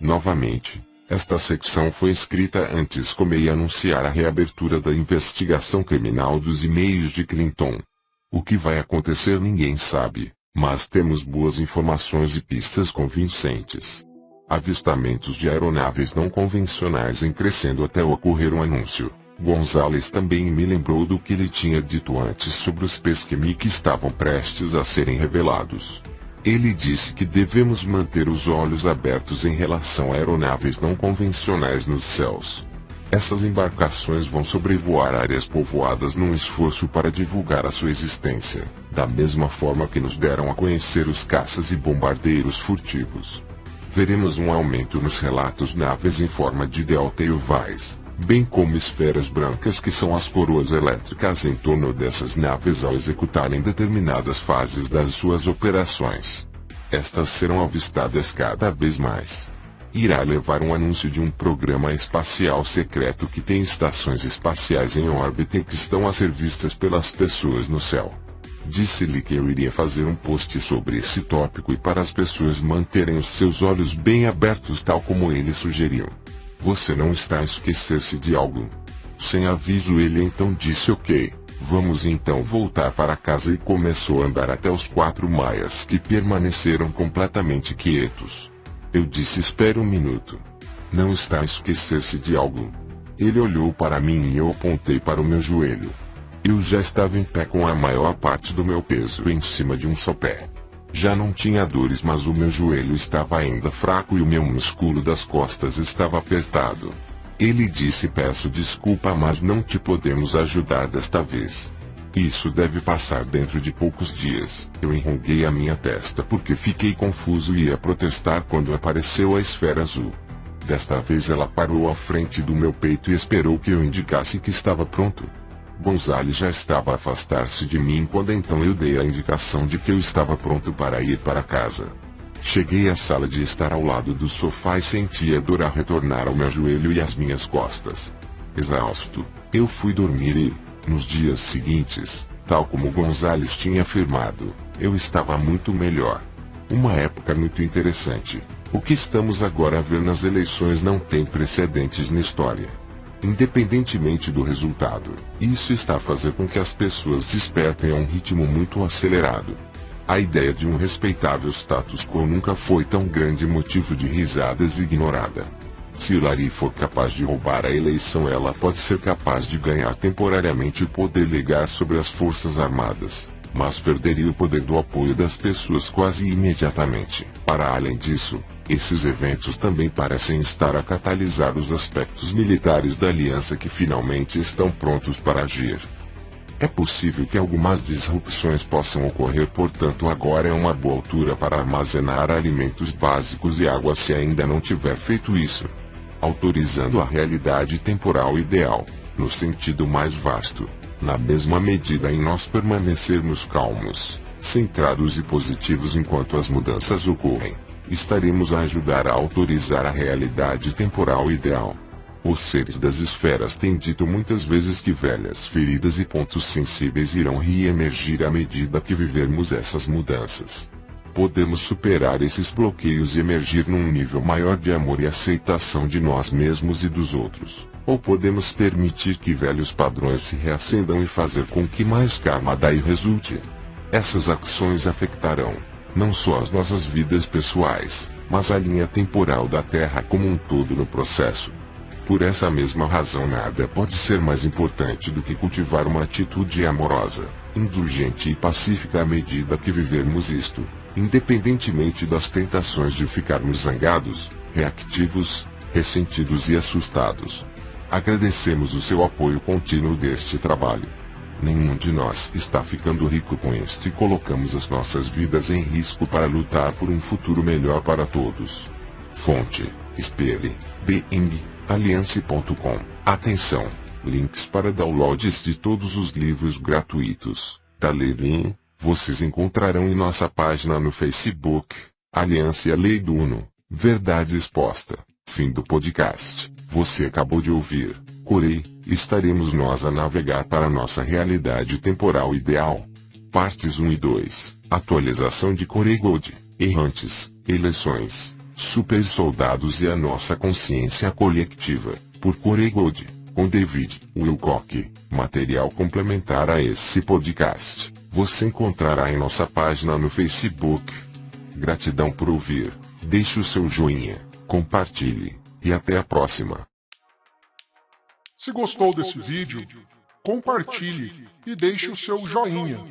Novamente, esta secção foi escrita antes de Comey anunciar a reabertura da investigação criminal dos e-mails de Clinton. O que vai acontecer ninguém sabe, mas temos boas informações e pistas convincentes. Avistamentos de aeronaves não convencionais em crescendo até ocorrer um anúncio. Gonzalez também me lembrou do que ele tinha dito antes sobre os Pesquemi que estavam prestes a serem revelados. Ele disse que devemos manter os olhos abertos em relação a aeronaves não convencionais nos céus. Essas embarcações vão sobrevoar áreas povoadas num esforço para divulgar a sua existência, da mesma forma que nos deram a conhecer os caças e bombardeiros furtivos. Veremos um aumento nos relatos de naves em forma de delta e ovais, bem como esferas brancas que são as coroas elétricas em torno dessas naves ao executarem determinadas fases das suas operações. Estas serão avistadas cada vez mais. Irá levar um anúncio de um programa espacial secreto que tem estações espaciais em órbita e que estão a ser vistas pelas pessoas no céu. Disse-lhe que eu iria fazer um post sobre esse tópico e para as pessoas manterem os seus olhos bem abertos tal como ele sugeriu. Você não está a esquecer-se de algo. Sem aviso ele então disse ok, vamos então voltar para casa e começou a andar até os 4 maias que permaneceram completamente quietos. Eu disse espere um minuto. Não está a esquecer-se de algo. Ele olhou para mim e eu apontei para o meu joelho. Eu já estava em pé com a maior parte do meu peso em cima de um só pé. Já não tinha dores, mas o meu joelho estava ainda fraco e o meu músculo das costas estava apertado. Ele disse peço desculpa, mas não te podemos ajudar desta vez. Isso deve passar dentro de poucos dias. Eu enruguei a minha testa porque fiquei confuso e ia protestar quando apareceu a esfera azul. Desta vez ela parou à frente do meu peito e esperou que eu indicasse que estava pronto. Gonzalez já estava a afastar-se de mim quando então eu dei a indicação de que eu estava pronto para ir para casa. Cheguei à sala de estar ao lado do sofá e senti a dor a retornar ao meu joelho e às minhas costas. Exausto, eu fui dormir e, nos dias seguintes, tal como Gonzalez tinha afirmado, eu estava muito melhor. Uma época muito interessante. O que estamos agora a ver nas eleições não tem precedentes na história. Independentemente do resultado, isso está a fazer com que as pessoas despertem a um ritmo muito acelerado. A ideia de um respeitável status quo nunca foi tão grande motivo de risadas e ignorada. Se Hillary for capaz de roubar a eleição, ela pode ser capaz de ganhar temporariamente o poder legal sobre as forças armadas, mas perderia o poder do apoio das pessoas quase imediatamente. Para além disso, esses eventos também parecem estar a catalisar os aspectos militares da aliança que finalmente estão prontos para agir. É possível que algumas disrupções possam ocorrer, portanto agora é uma boa altura para armazenar alimentos básicos e água se ainda não tiver feito isso. Autorizando a realidade temporal ideal, no sentido mais vasto, na mesma medida em nós permanecermos calmos, centrados e positivos enquanto as mudanças ocorrem, estaremos a ajudar a autorizar a realidade temporal ideal. Os seres das esferas têm dito muitas vezes que velhas feridas e pontos sensíveis irão reemergir à medida que vivermos essas mudanças. Podemos superar esses bloqueios e emergir num nível maior de amor e aceitação de nós mesmos e dos outros. Ou podemos permitir que velhos padrões se reacendam e fazer com que mais karma daí resulte. Essas ações afetarão não só as nossas vidas pessoais, mas a linha temporal da Terra como um todo no processo. Por essa mesma razão, nada pode ser mais importante do que cultivar uma atitude amorosa, indulgente e pacífica à medida que vivermos isto, independentemente das tentações de ficarmos zangados, reactivos, ressentidos e assustados. Agradecemos o seu apoio contínuo deste trabalho. Nenhum de nós está ficando rico com este e colocamos as nossas vidas em risco para lutar por um futuro melhor para todos. Fonte: Espere, BM, Aliance.com. Atenção! Links para downloads de todos os livros gratuitos da Leirin, vocês encontrarão em nossa página no Facebook, Aliança e a Lei do Uno. Verdade exposta. Fim do podcast. Você acabou de ouvir Corei, estaremos nós a navegar para nossa realidade temporal ideal. Partes 1 e 2. Atualização de Corei Gold, Errantes, Eleições, Super Soldados e a nossa consciência coletiva, por Corei Gold, com David Wilcock. Material complementar a esse podcast, você encontrará em nossa página no Facebook. Gratidão por ouvir, deixe o seu joinha, compartilhe, e até a próxima. Se gostou desse vídeo, compartilhe e deixe o seu joinha.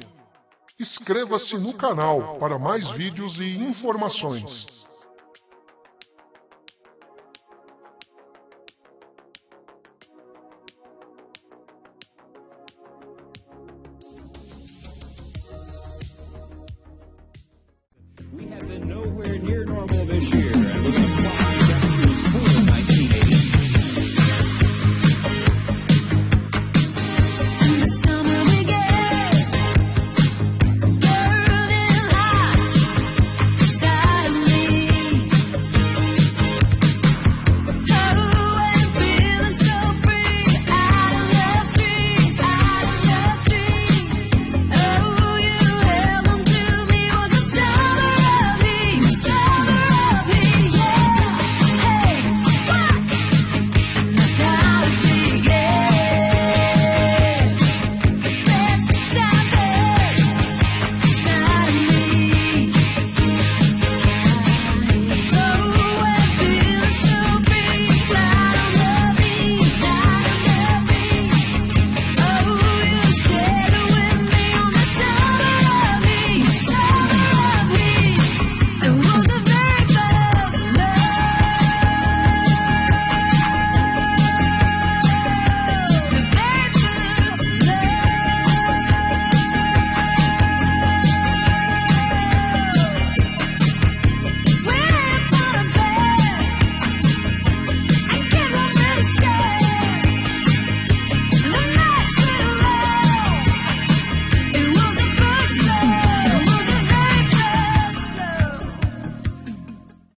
Inscreva-se no canal para mais vídeos e informações. We have been nowhere near normal this year.